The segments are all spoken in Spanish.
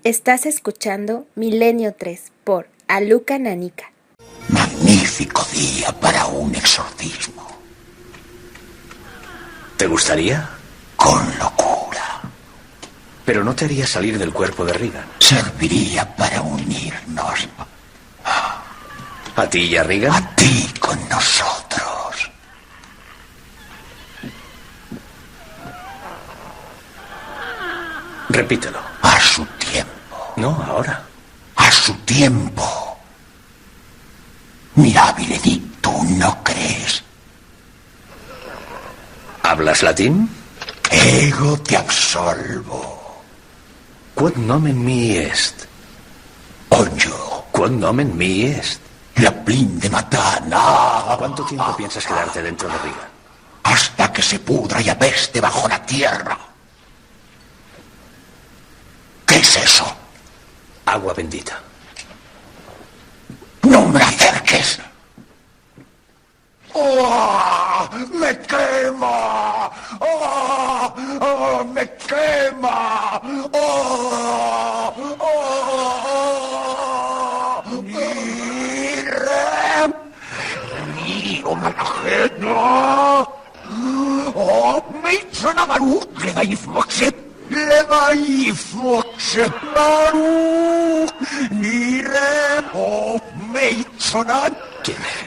Estás escuchando Milenio 3 por Aluka Nanika. Magnífico día para un exorcismo. ¿Te gustaría? Con locura. Pero no te haría salir del cuerpo de Regan. Serviría para unirnos. ¿A ti y a Regan? A ti con nosotros. Repítelo. A su tiempo. No, ahora. A su tiempo. Mirabile dictu, ¿no crees? ¿Hablas latín? Ego te absolvo. Quod nomen mi est. Oyo. Quod nomen mi est. La plin de matana. ¿Cuánto tiempo piensas quedarte dentro de Regan? Hasta que se pudra y apeste bajo la tierra. ¿Qué es eso? Agua bendita. ¡No me acerques! ¡Oh! ¡Me quema! ¡Oh! ¡Oh! ¡Me quema! ¡Oh! ¡Oh! ¡Mire! ¡Miro malajena! ¡Oh! ¡Me hizo una maruja! Legaifmoxe maru nire o meizonan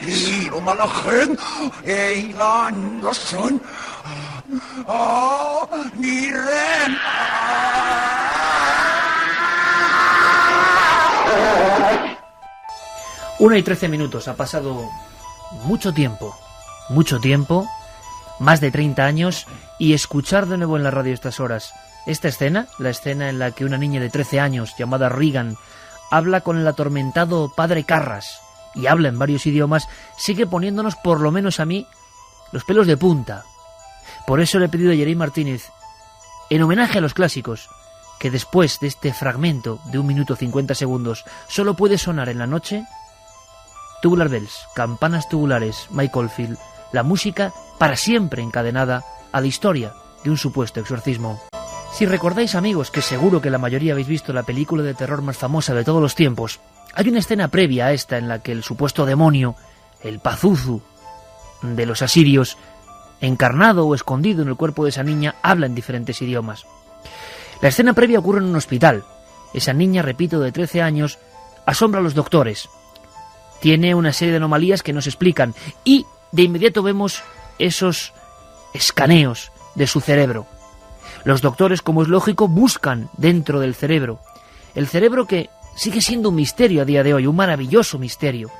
iro malagen eilando son nire 1:13. Ha pasado mucho tiempo, más de 30 años, y escuchar de nuevo en la radio estas horas esta escena, la escena en la que una niña de 13 años llamada Regan habla con el atormentado padre Carras y habla en varios idiomas, sigue poniéndonos, por lo menos a mí, los pelos de punta. Por eso le he pedido a Jerry Martínez, en homenaje a los clásicos, que después de este fragmento de 1 minuto 50 segundos solo puede sonar en la noche, Tubular Bells, campanas tubulares, Mike Oldfield, la música para siempre encadenada a la historia de un supuesto exorcismo. Si recordáis, amigos, que seguro que la mayoría habéis visto la película de terror más famosa de todos los tiempos, hay una escena previa a esta en la que el supuesto demonio, el Pazuzu de los asirios, encarnado o escondido en el cuerpo de esa niña, habla en diferentes idiomas. La escena previa ocurre en un hospital. Esa niña, repito, de 13 años, asombra a los doctores. Tiene una serie de anomalías que nos explican y de inmediato vemos esos escaneos de su cerebro. Los doctores, como es lógico, buscan dentro del cerebro. El cerebro que sigue siendo un misterio a día de hoy, un maravilloso misterio.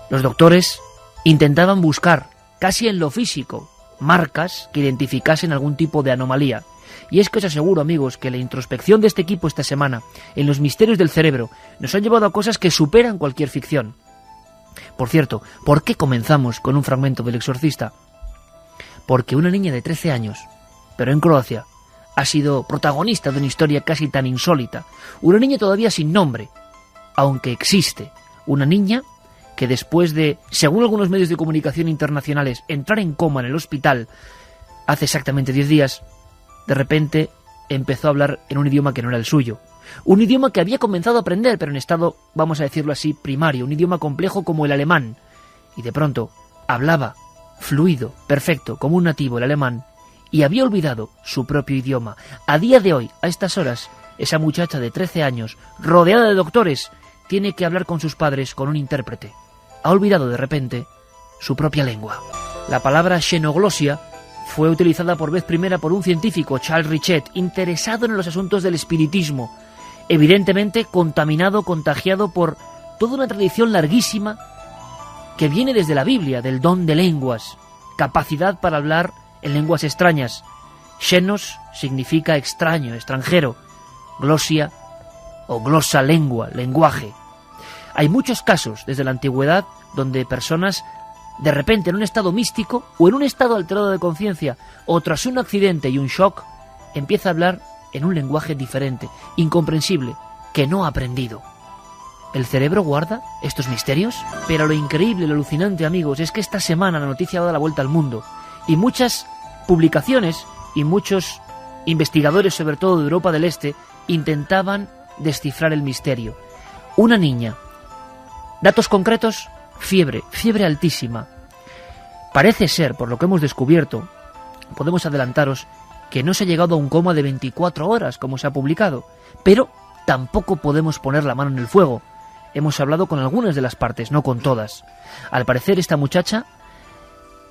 Los doctores intentaban buscar, casi en lo físico, marcas que identificasen algún tipo de anomalía. Y es que os aseguro, amigos, que la introspección de este equipo esta semana en los misterios del cerebro nos han llevado a cosas que superan cualquier ficción. Por cierto, ¿por qué comenzamos con un fragmento del Exorcista? Porque una niña de 13 años, pero en Croacia, ha sido protagonista de una historia casi tan insólita. Una niña todavía sin nombre, aunque existe. Una niña que después de, según algunos medios de comunicación internacionales, entrar en coma en el hospital hace exactamente 10 días, de repente empezó a hablar en un idioma que no era el suyo. Un idioma que había comenzado a aprender, pero en estado, vamos a decirlo así, primario. Un idioma complejo como el alemán. Y de pronto hablaba fluido, perfecto, como un nativo el alemán, y había olvidado su propio idioma. A día de hoy, a estas horas, esa muchacha de 13 años, rodeada de doctores, tiene que hablar con sus padres con un intérprete. Ha olvidado de repente su propia lengua. La palabra xenoglosia fue utilizada por vez primera por un científico, Charles Richet, interesado en los asuntos del espiritismo, evidentemente contaminado, contagiado por toda una tradición larguísima que viene desde la Biblia, del don de lenguas, capacidad para hablar en lenguas extrañas. Xenos significa extraño, extranjero. Glosia o glosa, lengua, lenguaje. Hay muchos casos desde la antigüedad donde personas, de repente en un estado místico o en un estado alterado de conciencia o tras un accidente y un shock, empieza a hablar en un lenguaje diferente, incomprensible, que no ha aprendido. ¿El cerebro guarda estos misterios? Pero lo increíble, lo alucinante, amigos, es que esta semana la noticia ha dado la vuelta al mundo y muchas publicaciones y muchos investigadores, sobre todo de Europa del Este, intentaban descifrar el misterio. Una niña. Datos concretos: fiebre altísima. Parece ser, por lo que hemos descubierto, podemos adelantaros, que no se ha llegado a un coma de 24 horas, como se ha publicado, pero tampoco podemos poner la mano en el fuego. Hemos hablado con algunas de las partes, no con todas. Al parecer, esta muchacha,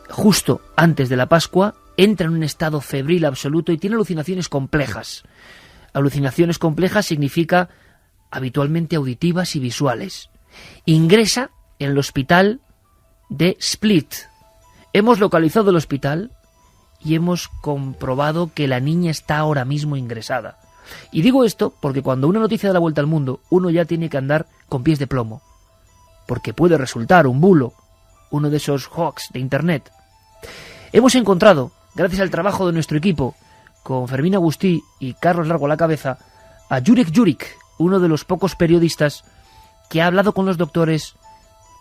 justo antes de la Pascua, entra en un estado febril absoluto y tiene alucinaciones complejas. Alucinaciones complejas significa habitualmente auditivas y visuales. Ingresa en el hospital de Split. Hemos localizado el hospital y hemos comprobado que la niña está ahora mismo ingresada. Y digo esto porque cuando una noticia da la vuelta al mundo, uno ya tiene que andar con pies de plomo, porque puede resultar un bulo, uno de esos hoax de internet. Hemos encontrado, gracias al trabajo de nuestro equipo, con Fermín Agustí y Carlos Largo a la cabeza, a Jurek Jurik, uno de los pocos periodistas que ha hablado con los doctores,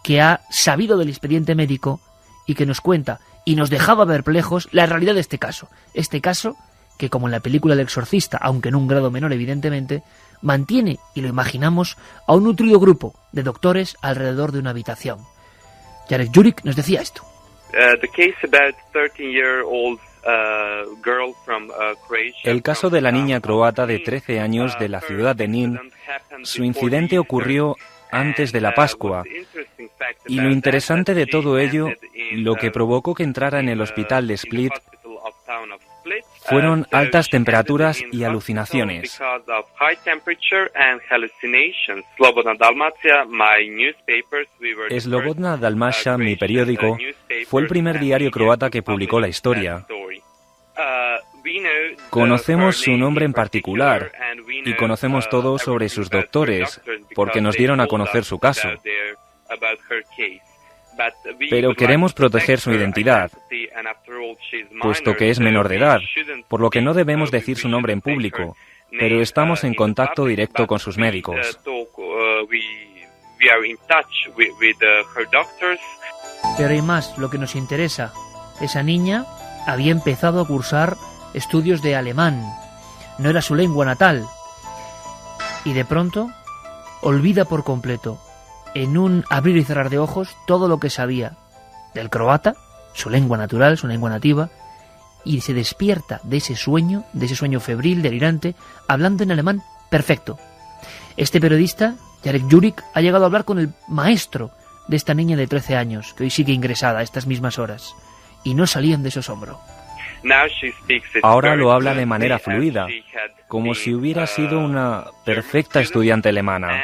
que ha sabido del expediente médico y que nos cuenta y nos dejaba perplejos la realidad de este caso. Este caso que, como en la película El Exorcista, aunque en un grado menor evidentemente, mantiene, y lo imaginamos, a un nutrido grupo de doctores alrededor de una habitación. Jarek Jurik nos decía esto. El caso de la niña croata de 13 años de la ciudad de Nin, su incidente ocurrió antes de la Pascua, y lo interesante de todo ello, lo que provocó que entrara en el hospital de Split, fueron altas temperaturas y alucinaciones. Slobodna Dalmacia, mi periódico, fue el primer diario croata que publicó la historia. Conocemos su nombre en particular y conocemos todo sobre sus doctores, porque nos dieron a conocer su caso. Pero queremos proteger su identidad, puesto que es menor de edad, por lo que no debemos decir su nombre en público, pero estamos en contacto directo con sus médicos. Pero hay más, lo que nos interesa. Esa niña había empezado a cursar estudios de alemán. No era su lengua natal. Y de pronto olvida por completo, en un abrir y cerrar de ojos, todo lo que sabía del croata, su lengua natural, su lengua nativa, y se despierta de ese sueño febril, delirante, hablando en alemán perfecto. Este periodista, Jarek Jurik, ha llegado a hablar con el maestro de esta niña de 13 años, que hoy sigue ingresada a estas mismas horas, y no salían de su asombro. Ahora lo habla de manera fluida, como si hubiera sido una perfecta estudiante alemana.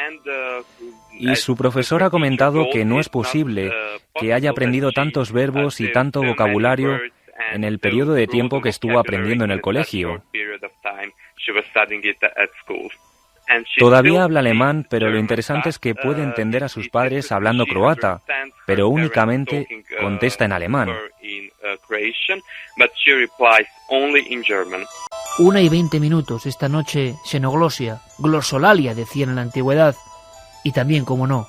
Y su profesor ha comentado que no es posible que haya aprendido tantos verbos y tanto vocabulario en el periodo de tiempo que estuvo aprendiendo en el colegio. Todavía habla alemán, pero lo interesante es que puede entender a sus padres hablando croata, pero únicamente contesta en alemán. 1:20 esta noche, xenoglosia, glossolalia, decían en la antigüedad. Y también, como no,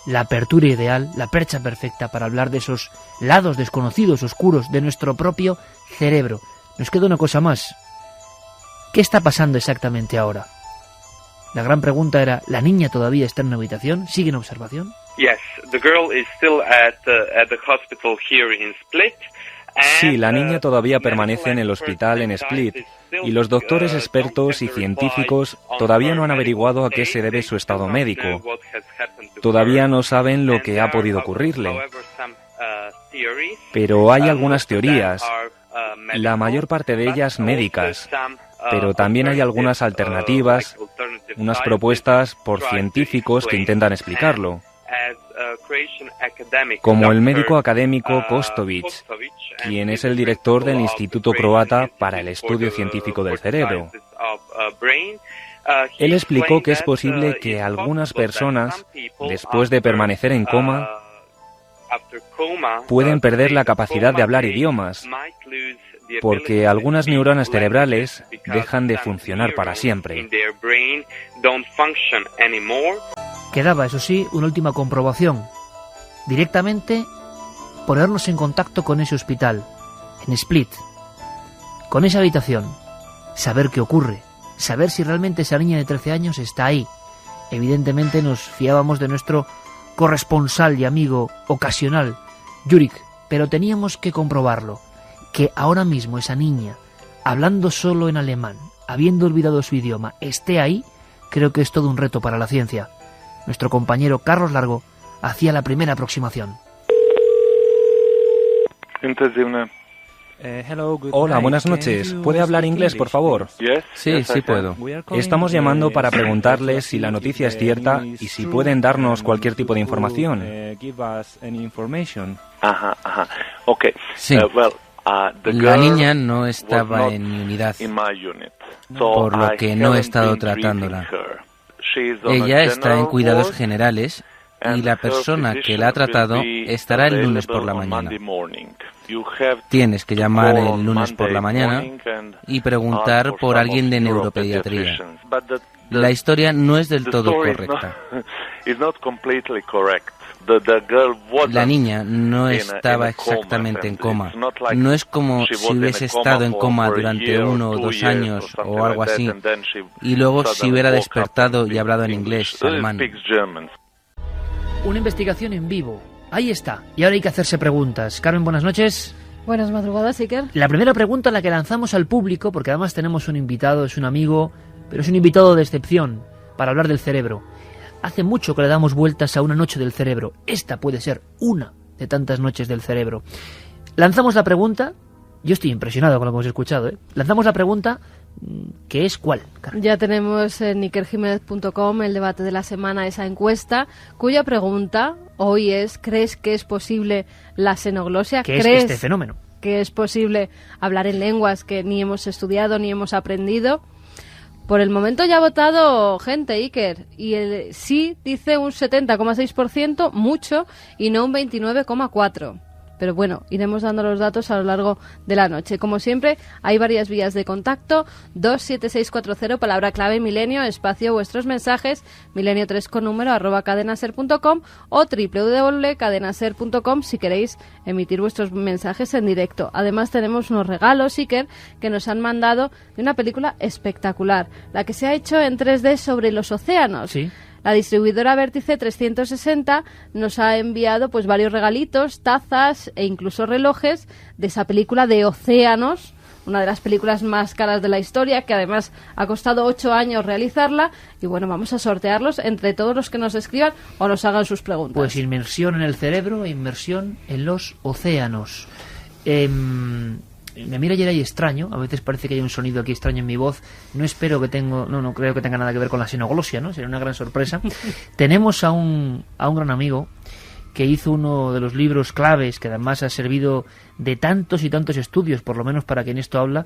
la apertura ideal, la percha perfecta para hablar de esos lados desconocidos, oscuros, de nuestro propio cerebro. Nos queda una cosa más. ¿Qué está pasando exactamente ahora? La gran pregunta era, ¿la niña todavía está en una habitación? ¿Sigue en observación? Sí, la niña todavía permanece en el hospital en Split, y los doctores expertos y científicos todavía no han averiguado a qué se debe su estado médico. Todavía no saben lo que ha podido ocurrirle. Pero hay algunas teorías, la mayor parte de ellas médicas, pero también hay algunas alternativas, unas propuestas por científicos que intentan explicarlo, como el médico académico Kostovic, quien es el director del Instituto Croata para el Estudio Científico del Cerebro. Él explicó que es posible que algunas personas, después de permanecer en coma, pueden perder la capacidad de hablar idiomas, porque algunas neuronas cerebrales dejan de funcionar para siempre. Quedaba, eso sí, una última comprobación. Directamente ponernos en contacto con ese hospital, en Split, con esa habitación, saber qué ocurre, saber si realmente esa niña de 13 años está ahí. Evidentemente nos fiábamos de nuestro corresponsal y amigo ocasional, Yurik, pero teníamos que comprobarlo, que ahora mismo esa niña, hablando solo en alemán, habiendo olvidado su idioma, esté ahí, creo que es todo un reto para la ciencia. Nuestro compañero Carlos Largo hacía la primera aproximación. Hola, buenas noches. ¿Puede hablar inglés, por favor? Sí, sí puedo. Estamos llamando para preguntarles si la noticia es cierta y si pueden darnos cualquier tipo de información. Sí. La niña no estaba en mi unidad, por lo que no he estado tratándola. Ella está en cuidados generales y la persona que la ha tratado estará el lunes por la mañana. Tienes que llamar el lunes por la mañana y preguntar por alguien de neuropediatría. La historia no es del todo correcta. La niña no estaba exactamente en coma. No es como si hubiese estado en coma durante 1 o 2 años o algo así, y luego si hubiera despertado y hablado en inglés, alemán. Una investigación en vivo. Ahí está. Y ahora hay que hacerse preguntas. Carmen, buenas noches. Buenas madrugadas, Iker. La primera pregunta, la que lanzamos al público, porque además tenemos un invitado, es un amigo, pero es un invitado de excepción, para hablar del cerebro. Hace mucho que le damos vueltas a una noche del cerebro. Esta puede ser una de tantas noches del cerebro. Lanzamos la pregunta. Yo estoy impresionado con lo que hemos escuchado, ¿eh? Lanzamos la pregunta, ¿que es cuál, Carmen? Ya tenemos en ikerjimenez.com el debate de la semana, esa encuesta, cuya pregunta hoy es: ¿crees que es posible la xenoglosia? ¿Qué es este fenómeno? ¿Que es posible hablar en lenguas que ni hemos estudiado ni hemos aprendido? Por el momento ya ha votado gente, Iker, y el sí dice un 70,6%, mucho, y no un 29,4%. Pero bueno, iremos dando los datos a lo largo de la noche. Como siempre, hay varias vías de contacto: 27640, palabra clave milenio, espacio vuestros mensajes, milenio3 con número, @cadenaser.com, o www.cadenaser.com si queréis emitir vuestros mensajes en directo. Además tenemos unos regalos, Iker, que nos han mandado de una película espectacular, la que se ha hecho en 3D sobre los océanos. Sí. La distribuidora Vértice 360 nos ha enviado pues varios regalitos, tazas e incluso relojes de esa película de océanos, una de las películas más caras de la historia, que además ha costado 8 años realizarla. Y bueno, vamos a sortearlos entre todos los que nos escriban o nos hagan sus preguntas. Pues inmersión en el cerebro e inmersión en los océanos. Me mira Yeray extraño, a veces parece que hay un sonido aquí extraño en mi voz. No creo que tenga nada que ver con la xenoglosia, ¿no? Sería una gran sorpresa. Tenemos a un gran amigo que hizo uno de los libros claves, que además ha servido de tantos y tantos estudios, por lo menos para quien esto habla,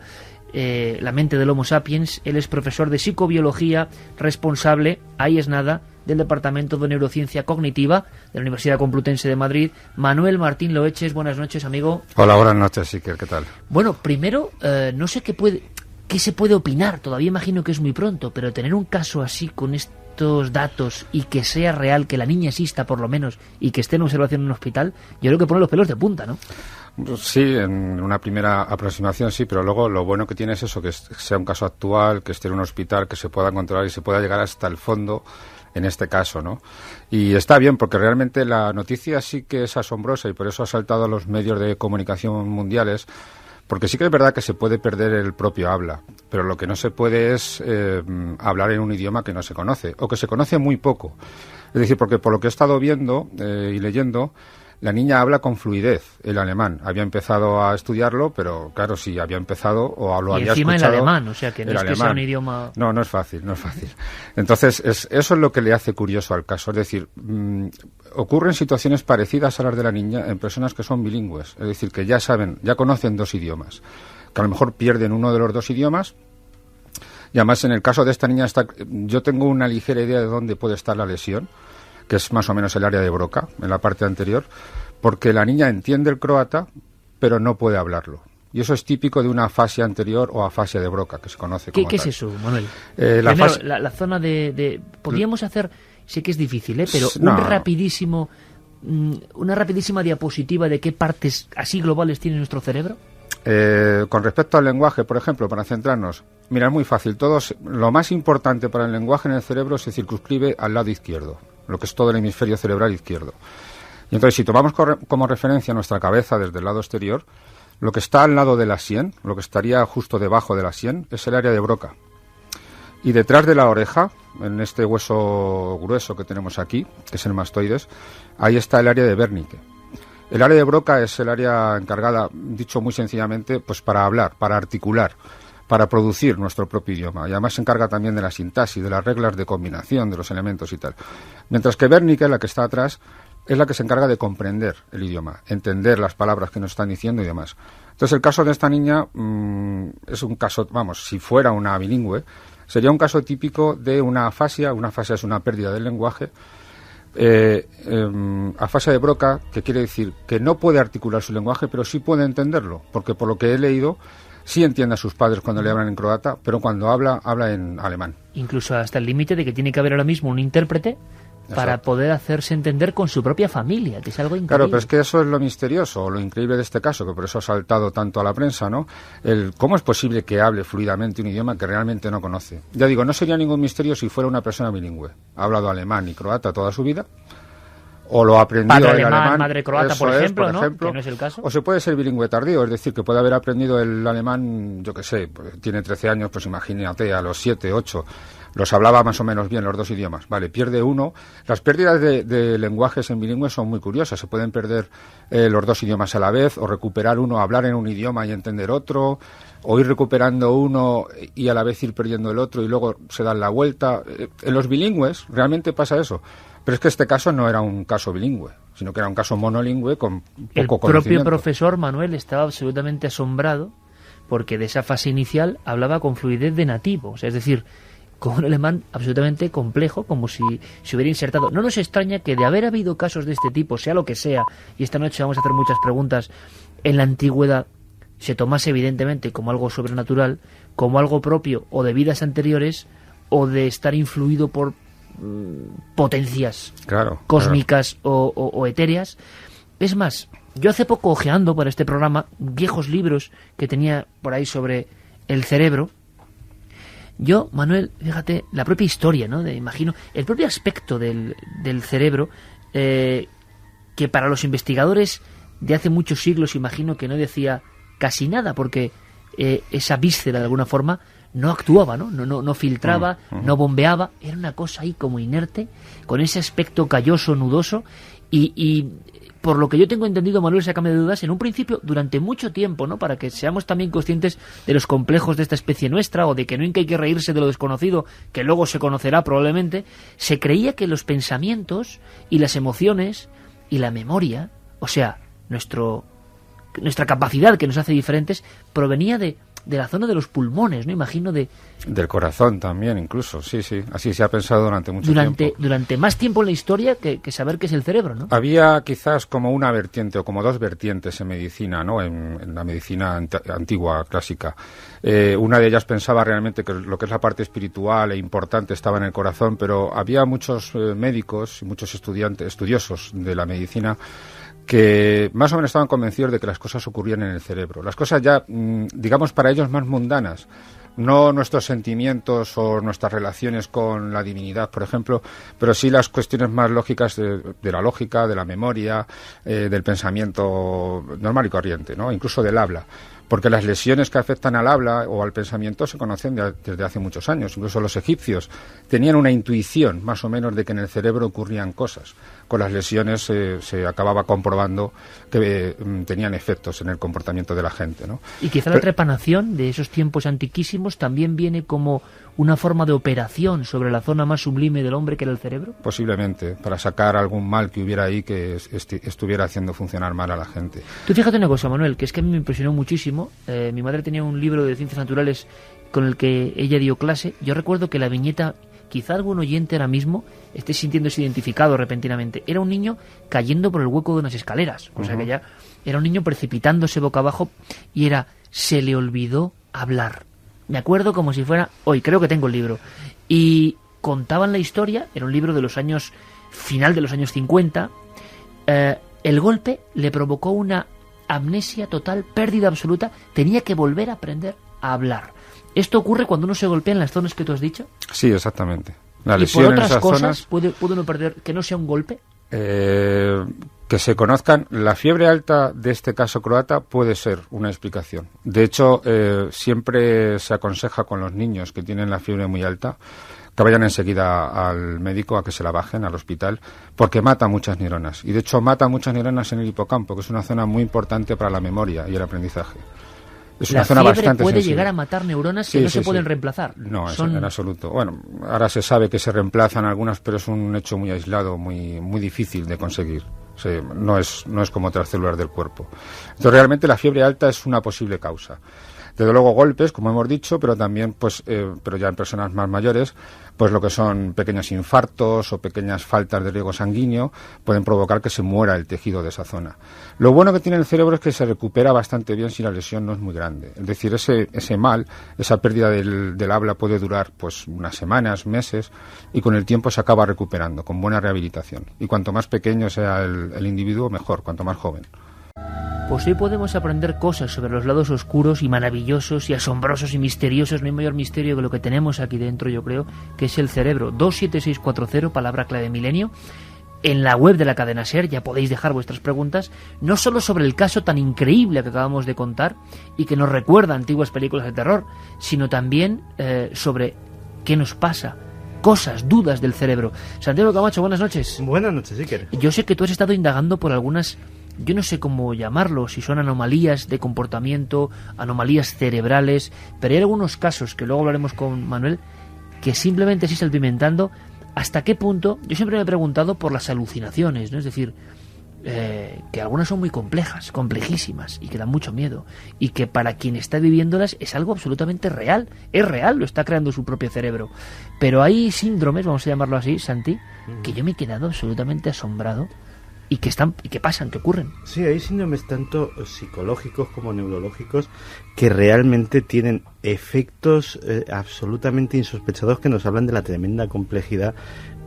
La mente del Homo sapiens. Él es profesor de psicobiología, responsable, ahí es nada, del Departamento de Neurociencia Cognitiva de la Universidad Complutense de Madrid. Manuel Martín Loeches, buenas noches, amigo. Hola, buenas noches, Iker, ¿qué tal? Bueno, primero, no sé qué se puede opinar, todavía imagino que es muy pronto, pero tener un caso así con estos datos y que sea real, que la niña exista por lo menos y que esté en observación en un hospital, yo creo que pone los pelos de punta, ¿no? Sí, en una primera aproximación sí, pero luego lo bueno que tiene es eso, que sea un caso actual, que esté en un hospital, que se pueda controlar y se pueda llegar hasta el fondo en este caso, ¿no? Y está bien, porque realmente la noticia sí que es asombrosa y por eso ha saltado a los medios de comunicación mundiales, porque sí que es verdad que se puede perder el propio habla, pero lo que no se puede es hablar en un idioma que no se conoce, o que se conoce muy poco. Es decir, porque por lo que he estado viendo y leyendo, la niña habla con fluidez el alemán. Había empezado a estudiarlo, pero claro, sí, había empezado o lo había escuchado. Y encima el alemán, o sea, que no es que sea un idioma... No es fácil. Entonces, eso es lo que le hace curioso al caso. Es decir, ocurren situaciones parecidas a las de la niña en personas que son bilingües. Es decir, que ya conocen 2 idiomas. Que a lo mejor pierden uno de los 2 idiomas. Y además, en el caso de esta niña, yo tengo una ligera idea de dónde puede estar la lesión, que es más o menos el área de Broca, en la parte anterior, porque la niña entiende el croata, pero no puede hablarlo. Y eso es típico de una afasia anterior o afasia de Broca, que se conoce como ¿Qué tal. es eso, Manuel? Primero, la zona de... Podríamos hacer, sé que es difícil, pero una rapidísima diapositiva de qué partes así globales tiene nuestro cerebro. Con respecto al lenguaje, por ejemplo, para centrarnos, mira, es muy fácil. Lo más importante para el lenguaje en el cerebro se circunscribe al lado izquierdo, lo que es todo el hemisferio cerebral izquierdo. Y entonces, si tomamos como referencia nuestra cabeza desde el lado exterior, lo que está al lado de la sien, lo que estaría justo debajo de la sien, es el área de Broca. Y detrás de la oreja, en este hueso grueso que tenemos aquí, que es el mastoides, ahí está el área de Wernicke. El área de Broca es el área encargada, dicho muy sencillamente, pues para hablar, para articular, para producir nuestro propio idioma. Y además se encarga también de la sintaxis, de las reglas de combinación de los elementos y tal. Mientras que Wernicke, la que está atrás, es la que se encarga de comprender el idioma, entender las palabras que nos están diciendo y demás. Entonces el caso de esta niña es un caso, vamos, si fuera una bilingüe, sería un caso típico de una afasia. Una afasia es una pérdida del lenguaje. Afasia de Broca, que quiere decir que no puede articular su lenguaje, pero sí puede entenderlo, porque por lo que he leído, sí entiende a sus padres cuando le hablan en croata, pero cuando habla en alemán. Incluso hasta el límite de que tiene que haber ahora mismo un intérprete para poder hacerse entender con su propia familia, que es algo increíble. Claro, pero es que eso es lo misterioso, o lo increíble de este caso, que por eso ha saltado tanto a la prensa, ¿no? ¿Cómo es posible que hable fluidamente un idioma que realmente no conoce? Ya digo, no sería ningún misterio si fuera una persona bilingüe. Ha hablado alemán y croata toda su vida, o lo ha aprendido padre el alemán, alemán, madre croata, por ejemplo, ¿no? Que no es el caso. O se puede ser bilingüe tardío, es decir, que puede haber aprendido el alemán, yo qué sé, pues tiene 13 años, pues imagínate, a los 7, 8... los hablaba más o menos bien los dos idiomas. Vale, pierde uno. Las pérdidas de lenguajes en bilingües son muy curiosas. Se pueden perder los dos idiomas a la vez, o recuperar uno, hablar en un idioma y entender otro, o ir recuperando uno y a la vez ir perdiendo el otro y luego se dan la vuelta. En los bilingües realmente pasa eso. Pero es que este caso no era un caso bilingüe, sino que era un caso monolingüe con poco conocimiento. El propio profesor Manuel estaba absolutamente asombrado porque de esa fase inicial hablaba con fluidez de nativo. O sea, es decir, con un alemán absolutamente complejo, como si se hubiera insertado. No nos extraña que de haber habido casos de este tipo, sea lo que sea, y esta noche vamos a hacer muchas preguntas, en la antigüedad se tomase evidentemente como algo sobrenatural, como algo propio o de vidas anteriores, o de estar influido por potencias cósmicas o etéreas. Es más, yo hace poco, ojeando para este programa viejos libros que tenía por ahí sobre el cerebro, yo, Manuel, fíjate, la propia historia, ¿no? Imagino, el propio aspecto del cerebro, que para los investigadores de hace muchos siglos, imagino que no decía casi nada, porque esa víscera, de alguna forma, no actuaba, no filtraba, no bombeaba, era una cosa ahí como inerte, con ese aspecto calloso, nudoso, y por lo que yo tengo entendido, Manuel, sácame de dudas, en un principio, durante mucho tiempo, ¿no? Para que seamos también conscientes de los complejos de esta especie nuestra, o de que nunca hay que reírse de lo desconocido, que luego se conocerá probablemente, se creía que los pensamientos y las emociones y la memoria, o sea, nuestra capacidad que nos hace diferentes, provenía de la zona de los pulmones, ¿no? Imagino del corazón también, incluso, sí, así se ha pensado durante mucho tiempo. Durante más tiempo en la historia que saber qué es el cerebro, ¿no? Había quizás como una vertiente o como dos vertientes en medicina, ¿no? En la medicina antigua, clásica. Una de ellas pensaba realmente que lo que es la parte espiritual e importante estaba en el corazón, pero había muchos médicos y muchos estudiosos de la medicina que más o menos estaban convencidos de que las cosas ocurrían en el cerebro. Las cosas ya, digamos, para ellos más mundanas. No nuestros sentimientos o nuestras relaciones con la divinidad, por ejemplo, pero sí las cuestiones más lógicas de la lógica, de la memoria, del pensamiento normal y corriente, ¿no? Incluso del habla. Porque las lesiones que afectan al habla o al pensamiento se conocen desde hace muchos años. Incluso los egipcios tenían una intuición, más o menos, de que en el cerebro ocurrían cosas. Con las lesiones se acababa comprobando que tenían efectos en el comportamiento de la gente, ¿no? Y quizá la trepanación de esos tiempos antiquísimos también viene como una forma de operación sobre la zona más sublime del hombre, que era el cerebro. Posiblemente, para sacar algún mal que hubiera ahí que estuviera haciendo funcionar mal a la gente. Tú fíjate una cosa, Manuel, que es que a mí me impresionó muchísimo. Mi madre tenía un libro de ciencias naturales con el que ella dio clase. Yo recuerdo que la viñeta, quizá algún oyente ahora mismo esté sintiéndose identificado repentinamente, era un niño cayendo por el hueco de unas escaleras. O sea que ya era un niño precipitándose boca abajo y se le olvidó hablar. Me acuerdo como si fuera hoy, creo que tengo el libro. Y contaban la historia, era un libro de los final de los años 50. El golpe le provocó una amnesia total, pérdida absoluta, tenía que volver a aprender a hablar. ¿Esto ocurre cuando uno se golpea en las zonas que tú has dicho? Sí, exactamente. La ¿Y lesión por otras en esas cosas zonas, puede uno perder, que no sea un golpe? Que se conozcan. La fiebre alta de este caso croata puede ser una explicación. De hecho, siempre se aconseja con los niños que tienen la fiebre muy alta que vayan enseguida al médico a que se la bajen al hospital, porque mata muchas neuronas. Y de hecho mata muchas neuronas en el hipocampo, que es una zona muy importante para la memoria y el aprendizaje. Es una zona bastante fiebre puede sensible. llegar a matar neuronas que no se pueden reemplazar. No, en absoluto. Bueno, ahora se sabe que se reemplazan algunas, pero es un hecho muy aislado, muy difícil de conseguir. Sí, no es como otras células del cuerpo. Entonces, realmente la fiebre alta es una posible causa. Desde luego golpes, como hemos dicho, pero también, pero ya en personas más mayores, pues lo que son pequeños infartos o pequeñas faltas de riego sanguíneo pueden provocar que se muera el tejido de esa zona. Lo bueno que tiene el cerebro es que se recupera bastante bien si la lesión no es muy grande. Es decir, ese mal, esa pérdida del habla puede durar pues unas semanas, meses, y con el tiempo se acaba recuperando, con buena rehabilitación. Y cuanto más pequeño sea el individuo, mejor, cuanto más joven. Pues hoy podemos aprender cosas sobre los lados oscuros y maravillosos y asombrosos y misteriosos. No hay mayor misterio que lo que tenemos aquí dentro, yo creo, que es el cerebro. 27640, palabra clave milenio. En la web de la cadena SER ya podéis dejar vuestras preguntas, no solo sobre el caso tan increíble que acabamos de contar y que nos recuerda a antiguas películas de terror, sino también sobre qué nos pasa, cosas, dudas del cerebro. Santiago Camacho, buenas noches. Buenas noches, Iker. Yo sé que tú has estado indagando por algunas, yo no sé cómo llamarlo, si son anomalías de comportamiento, anomalías cerebrales, pero hay algunos casos, que luego hablaremos con Manuel, que simplemente así salpimentando hasta qué punto. Yo siempre me he preguntado por las alucinaciones, ¿no? Es decir, que algunas son muy complejas, complejísimas, y que dan mucho miedo, y que para quien está viviéndolas es algo absolutamente real, es real, lo está creando su propio cerebro. Pero hay síndromes, vamos a llamarlo así, Santi, que yo me he quedado absolutamente asombrado, y que pasan, que ocurren. Sí, hay síndromes tanto psicológicos como neurológicos que realmente tienen efectos absolutamente insospechados, que nos hablan de la tremenda complejidad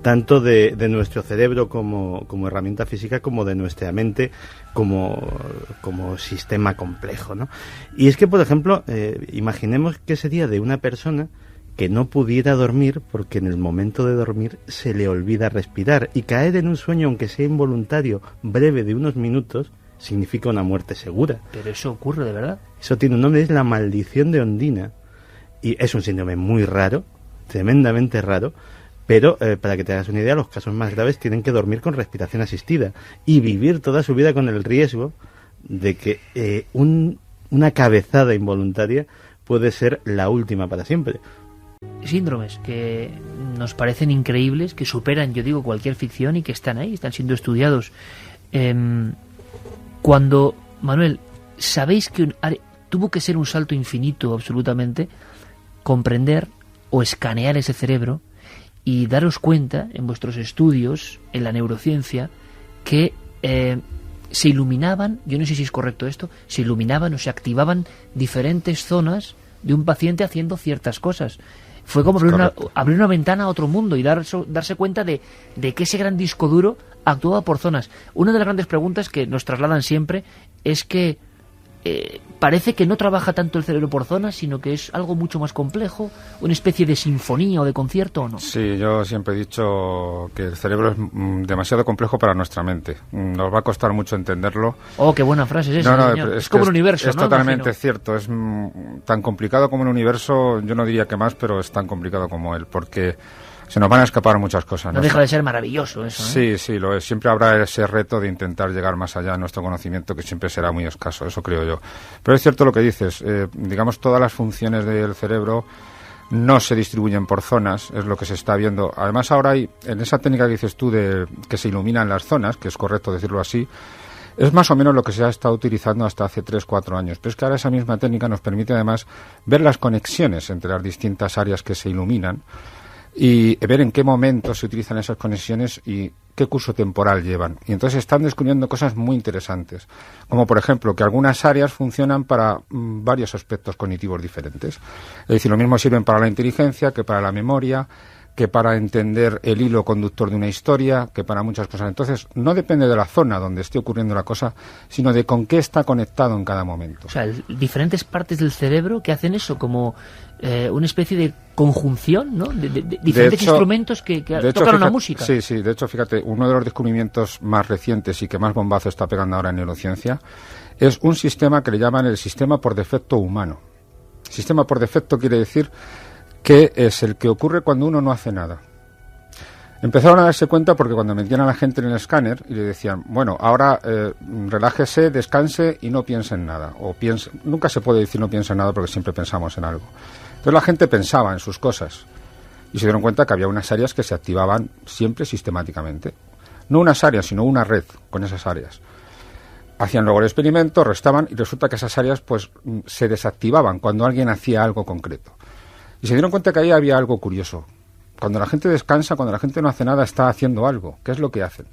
tanto de nuestro cerebro como herramienta física, como de nuestra mente como sistema complejo, ¿no? Y es que, por ejemplo, imaginemos qué sería de una persona que no pudiera dormir porque en el momento de dormir se le olvida respirar, y caer en un sueño, aunque sea involuntario, breve de unos minutos, significa una muerte segura. Pero eso ocurre de verdad. Eso tiene un nombre, es la maldición de Ondina, y es un síndrome muy raro, tremendamente raro, pero para que te hagas una idea, los casos más graves tienen que dormir con respiración asistida y vivir toda su vida con el riesgo de que una cabezada involuntaria puede ser la última para siempre. Síndromes que nos parecen increíbles, que superan, yo digo, cualquier ficción, y que están ahí, están siendo estudiados. Cuando, Manuel, sabéis que tuvo que ser un salto infinito absolutamente comprender o escanear ese cerebro y daros cuenta en vuestros estudios, en la neurociencia, que se iluminaban, yo no sé si es correcto esto, se iluminaban o se activaban diferentes zonas de un paciente haciendo ciertas cosas. Fue como abrir una ventana a otro mundo y darse cuenta de que ese gran disco duro actuaba por zonas. Una de las grandes preguntas que nos trasladan siempre es que parece que no trabaja tanto el cerebro por zonas, sino que es algo mucho más complejo, una especie de sinfonía o de concierto, ¿o no? Sí, yo siempre he dicho que el cerebro es demasiado complejo para nuestra mente. Nos va a costar mucho entenderlo. Oh, qué buena frase es esa, señor. Es como el universo, es ¿no? Totalmente cierto. Es tan complicado como el universo, yo no diría que más, pero es tan complicado como él, porque se nos van a escapar muchas cosas. No deja de ser maravilloso eso, ¿eh? Sí, lo es. Siempre habrá ese reto de intentar llegar más allá en nuestro conocimiento, que siempre será muy escaso, eso creo yo. Pero es cierto lo que dices. Digamos, todas las funciones del cerebro no se distribuyen por zonas, es lo que se está viendo. Además, ahora hay, en esa técnica que dices tú de que se iluminan las zonas, que es correcto decirlo así, es más o menos lo que se ha estado utilizando hasta hace 3-4 años. Pero es que ahora esa misma técnica nos permite además ver las conexiones entre las distintas áreas que se iluminan, y ver en qué momento se utilizan esas conexiones y qué curso temporal llevan. Y entonces están descubriendo cosas muy interesantes, como por ejemplo que algunas áreas funcionan para varios aspectos cognitivos diferentes. Es decir, lo mismo sirven para la inteligencia que para la memoria, que para entender el hilo conductor de una historia, que para muchas cosas. Entonces, no depende de la zona donde esté ocurriendo la cosa, sino de con qué está conectado en cada momento. O sea, diferentes partes del cerebro que hacen eso, como una especie de conjunción, ¿no? De diferentes instrumentos que tocan una música. Sí, de hecho, fíjate, uno de los descubrimientos más recientes y que más bombazo está pegando ahora en neurociencia es un sistema que le llaman el sistema por defecto humano. Sistema por defecto quiere decir que es el que ocurre cuando uno no hace nada. Empezaron a darse cuenta porque cuando metían a la gente en el escáner y le decían, bueno, ahora relájese, descanse y no piense en nada. Nunca se puede decir no piense en nada porque siempre pensamos en algo. Entonces la gente pensaba en sus cosas y se dieron cuenta que había unas áreas que se activaban siempre sistemáticamente. No unas áreas, sino una red con esas áreas. Hacían luego el experimento, restaban y resulta que esas áreas pues se desactivaban cuando alguien hacía algo concreto. Y se dieron cuenta que ahí había algo curioso. Cuando la gente descansa, cuando la gente no hace nada, está haciendo algo. ¿Qué es lo que hacen?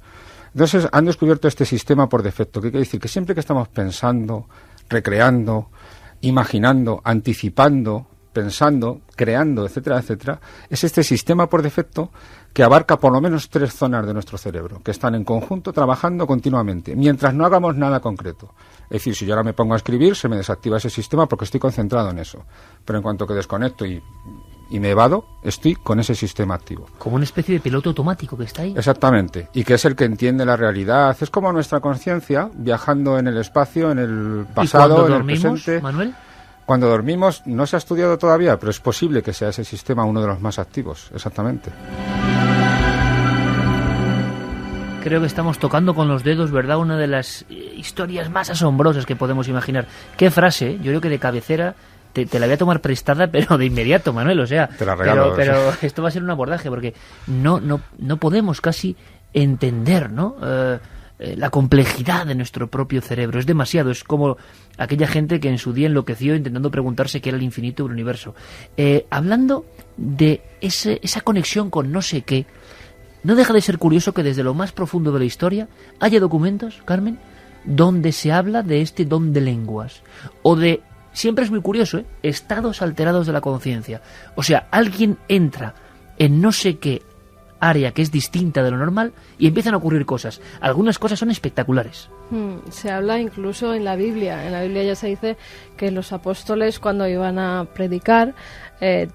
Entonces han descubierto este sistema por defecto, que quiere decir que siempre que estamos pensando, recreando, imaginando, anticipando, pensando, creando, etcétera, etcétera, es este sistema por defecto que abarca por lo menos 3 zonas de nuestro cerebro, que están en conjunto trabajando continuamente, mientras no hagamos nada concreto. Es decir, si yo ahora me pongo a escribir, se me desactiva ese sistema porque estoy concentrado en eso. Pero en cuanto que desconecto y me evado, estoy con ese sistema activo. Como una especie de piloto automático que está ahí. Exactamente, y que es el que entiende la realidad. Es como nuestra conciencia viajando en el espacio, en el pasado, en el presente. Manuel? Cuando dormimos, no se ha estudiado todavía, pero es posible que sea ese sistema uno de los más activos, exactamente. Creo que estamos tocando con los dedos, ¿verdad? Una de las historias más asombrosas que podemos imaginar. ¿Qué frase? Yo creo que de cabecera te la voy a tomar prestada, pero de inmediato, Manuel. O sea, te la regalo, pero esto va a ser un abordaje, porque no podemos casi entender, ¿no? La complejidad de nuestro propio cerebro. Es demasiado. Es como aquella gente que en su día enloqueció intentando preguntarse qué era el infinito del universo. Hablando de esa conexión con no sé qué, no deja de ser curioso que desde lo más profundo de la historia haya documentos, Carmen, donde se habla de este don de lenguas. O de, siempre es muy curioso, estados alterados de la conciencia. O sea, alguien entra en no sé qué área que es distinta de lo normal y empiezan a ocurrir cosas. Algunas cosas son espectaculares. Se habla incluso en la Biblia. En la Biblia ya se dice que los apóstoles, cuando iban a predicar,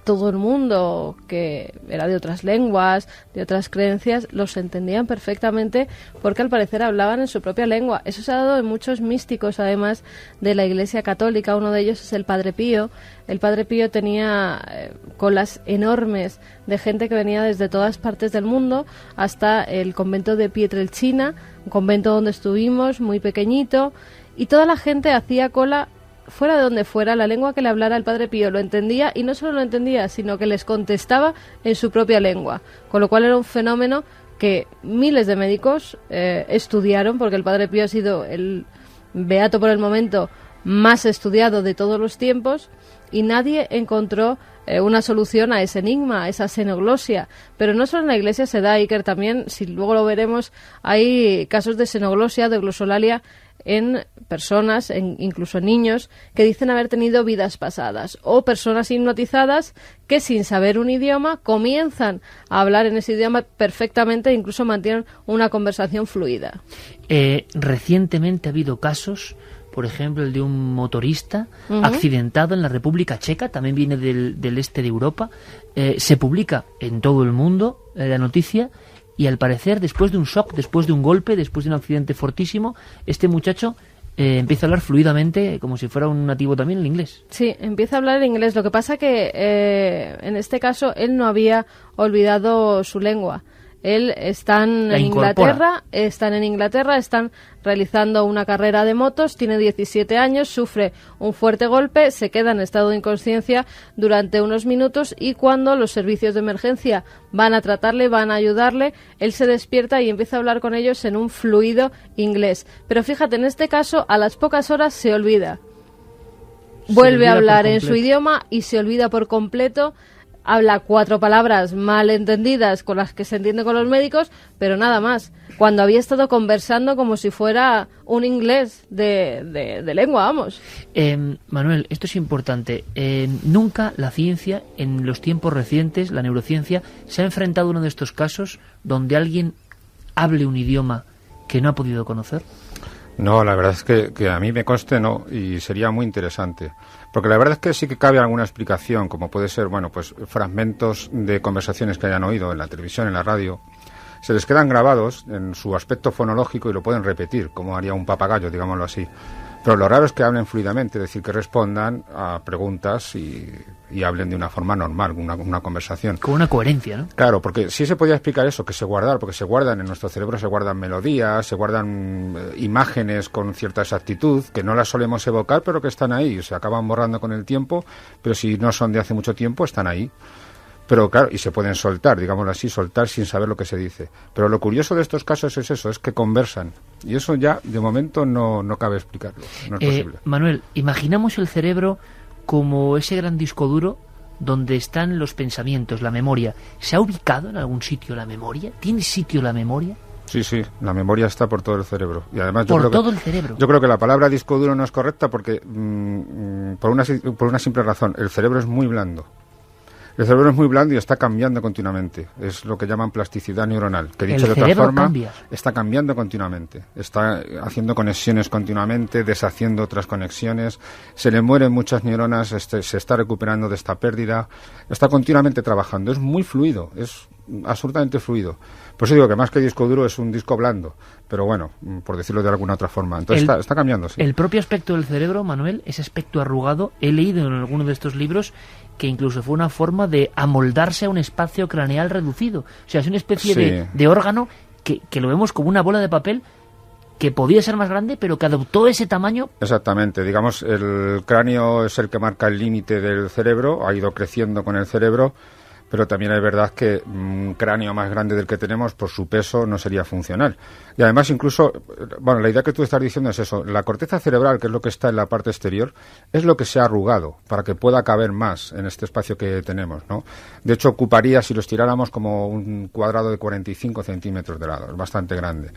todo el mundo que era de otras lenguas, de otras creencias, los entendían perfectamente porque al parecer hablaban en su propia lengua. Eso se ha dado en muchos místicos, además de la Iglesia Católica. Uno de ellos es el Padre Pío. El Padre Pío tenía colas enormes de gente que venía desde todas partes del mundo hasta el convento de Pietrelcina, un convento donde estuvimos, muy pequeñito, y toda la gente hacía cola fuera de donde fuera, la lengua que le hablara el Padre Pío lo entendía, y no solo lo entendía, sino que les contestaba en su propia lengua, con lo cual era un fenómeno que miles de médicos estudiaron, porque el Padre Pío ha sido el beato por el momento más estudiado de todos los tiempos, y nadie encontró una solución a ese enigma, a esa xenoglosia. Pero no solo en la Iglesia se da, Iker, también, si luego lo veremos, hay casos de xenoglosia, de glosolalia en personas, incluso en niños, que dicen haber tenido vidas pasadas, o personas hipnotizadas que sin saber un idioma comienzan a hablar en ese idioma perfectamente e incluso mantienen una conversación fluida. Recientemente ha habido casos, por ejemplo, el de un motorista accidentado en la República Checa, también viene del este de Europa. Se publica en todo el mundo la noticia, y al parecer, después de un shock, después de un golpe, después de un accidente fortísimo, este muchacho empieza a hablar fluidamente, como si fuera un nativo también, el inglés. Sí, empieza a hablar el inglés. Lo que pasa que en este caso él no había olvidado su lengua. Están en Inglaterra, están realizando una carrera de motos, tiene 17 años, sufre un fuerte golpe, se queda en estado de inconsciencia durante unos minutos, y cuando los servicios de emergencia van a tratarle, van a ayudarle, él se despierta y empieza a hablar con ellos en un fluido inglés. Pero fíjate, en este caso, a las pocas horas se olvida. Vuelve a hablar en su idioma y se olvida por completo. habla 4 palabras mal entendidas con las que se entiende con los médicos, pero nada más. Cuando había estado conversando como si fuera un inglés de lengua, vamos. Manuel, esto es importante. Nunca la ciencia, en los tiempos recientes, la neurociencia, se ha enfrentado a uno de estos casos donde alguien hable un idioma que no ha podido conocer. No, la verdad es que a mí me conste no, y sería muy interesante. Porque la verdad es que sí que cabe alguna explicación, como puede ser, bueno, pues fragmentos de conversaciones que hayan oído en la televisión, en la radio, se les quedan grabados en su aspecto fonológico y lo pueden repetir, como haría un papagayo, digámoslo así. Pero lo raro es que hablen fluidamente, es decir, que respondan a preguntas y hablen de una forma normal, una conversación. Con una coherencia, ¿no? Claro, porque sí se podía explicar eso, que porque se guardan en nuestro cerebro, se guardan melodías, se guardan imágenes con cierta exactitud, que no las solemos evocar, pero que están ahí, se acaban borrando con el tiempo, pero si no son de hace mucho tiempo, están ahí. Pero claro, y se pueden soltar, digámoslo así, soltar sin saber lo que se dice. Pero lo curioso de estos casos es eso, es que conversan. Y eso ya, de momento, no cabe explicarlo. No es posible. Manuel, imaginamos el cerebro como ese gran disco duro donde están los pensamientos, la memoria. ¿Se ha ubicado en algún sitio la memoria? ¿Tiene sitio la memoria? Sí, la memoria está por todo el cerebro. Y además el cerebro. Yo creo que la palabra disco duro no es correcta porque, por una simple razón, el cerebro es muy blando. El cerebro es muy blando y está cambiando continuamente. Es lo que llaman plasticidad neuronal, que dicho de otra forma, está cambiando continuamente. Está haciendo conexiones continuamente, deshaciendo otras conexiones. Se le mueren muchas neuronas, se está recuperando de esta pérdida. Está continuamente trabajando. Es muy fluido, es absolutamente fluido. Por eso digo que más que disco duro es un disco blando. Pero bueno, por decirlo de alguna otra forma. Entonces está cambiando, sí. El propio aspecto del cerebro, Manuel, ese aspecto arrugado, he leído en alguno de estos libros que incluso fue una forma de amoldarse a un espacio craneal reducido. O sea, es una especie de órgano que lo vemos como una bola de papel que podía ser más grande, pero que adoptó ese tamaño. Exactamente. Digamos, el cráneo es el que marca el límite del cerebro, ha ido creciendo con el cerebro, pero también es verdad que un cráneo más grande del que tenemos, por su peso, no sería funcional. Y además, incluso, bueno, la idea que tú estás diciendo es eso. La corteza cerebral, que es lo que está en la parte exterior, es lo que se ha arrugado para que pueda caber más en este espacio que tenemos, ¿no? De hecho, ocuparía, si lo estiráramos, como un cuadrado de 45 centímetros de lado. Es bastante grande.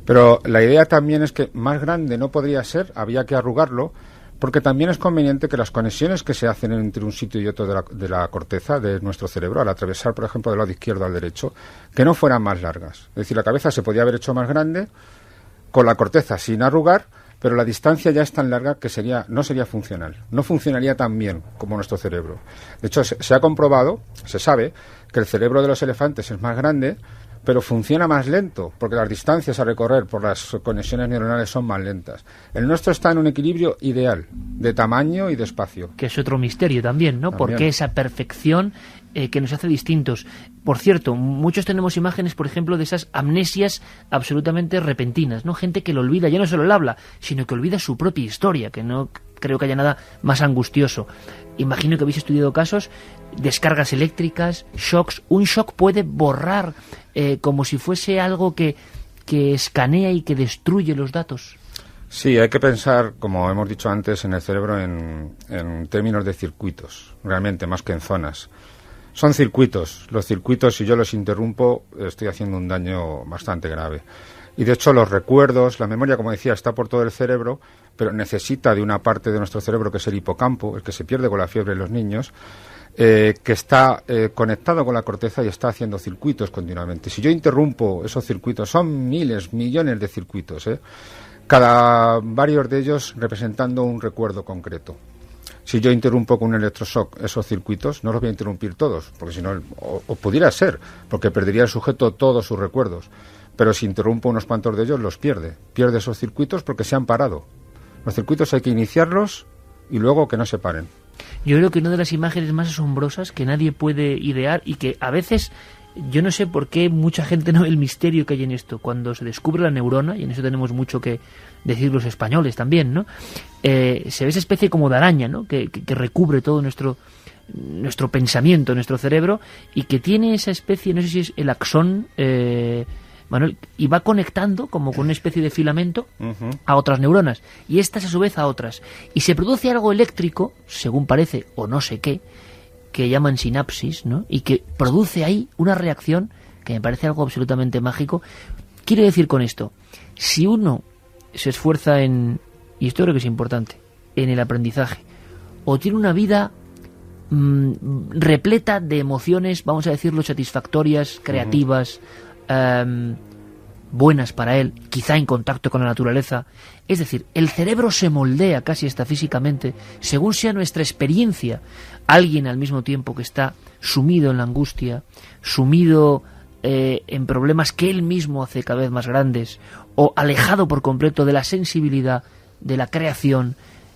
Pero la idea también es que más grande no podría ser, había que arrugarlo, porque también es conveniente que las conexiones que se hacen entre un sitio y otro de la corteza de nuestro cerebro, al atravesar, por ejemplo, del lado izquierdo al derecho, que no fueran más largas. Es decir, la cabeza se podía haber hecho más grande con la corteza sin arrugar, pero la distancia ya es tan larga que no sería funcional. No funcionaría tan bien como nuestro cerebro. De hecho, se ha comprobado, se sabe, que el cerebro de los elefantes es más grande, pero funciona más lento, porque las distancias a recorrer por las conexiones neuronales son más lentas. El nuestro está en un equilibrio ideal, de tamaño y de espacio. Que es otro misterio también, ¿no? Porque esa perfección que nos hace distintos. Por cierto, muchos tenemos imágenes, por ejemplo, de esas amnesias absolutamente repentinas, ¿no? Gente que lo olvida, ya no solo el habla, sino que olvida su propia historia, que no creo que haya nada más angustioso. Imagino que habéis estudiado casos, descargas eléctricas, shocks. Un shock puede borrar como si fuese algo que escanea y que destruye los datos. Sí, hay que pensar, como hemos dicho antes, en el cerebro en términos de circuitos, realmente, más que en zonas. Son circuitos. Los circuitos, si yo los interrumpo, estoy haciendo un daño bastante grave. Y de hecho los recuerdos, la memoria, como decía, está por todo el cerebro, pero necesita de una parte de nuestro cerebro que es el hipocampo, el que se pierde con la fiebre en los niños, que está conectado con la corteza y está haciendo circuitos continuamente. Si yo interrumpo esos circuitos, son miles, millones de circuitos, cada varios de ellos representando un recuerdo concreto. Si yo interrumpo con un electroshock esos circuitos, no los voy a interrumpir todos, porque si no, o pudiera ser, porque perdería el sujeto todos sus recuerdos. Pero si interrumpo unos cuantos de ellos, los pierde esos circuitos porque se han parado. Los circuitos hay que iniciarlos y luego que no se paren. Yo creo que una de las imágenes más asombrosas que nadie puede idear y que a veces, yo no sé por qué mucha gente no ve el misterio que hay en esto. Cuando se descubre la neurona, y en eso tenemos mucho que decir los españoles también, ¿no? Se ve esa especie como de araña, ¿no? Que recubre todo nuestro pensamiento, nuestro cerebro, y que tiene esa especie, no sé si es el axón, Manuel, y va conectando como con una especie de filamento a otras neuronas, y estas a su vez a otras, y se produce algo eléctrico, según parece, o no sé qué, que llaman sinapsis, ¿no? Y que produce ahí una reacción que me parece algo absolutamente mágico. Quiero decir con esto, si uno se esfuerza en, y esto creo que es importante, en el aprendizaje, o tiene una vida repleta de emociones, vamos a decirlo, satisfactorias, creativas, buenas para él, quizá en contacto con la naturaleza. Es decir, el cerebro se moldea casi hasta físicamente, según sea nuestra experiencia. Alguien al mismo tiempo que está sumido en la angustia, sumido en problemas que él mismo hace cada vez más grandes, o alejado por completo de la sensibilidad, de la creación,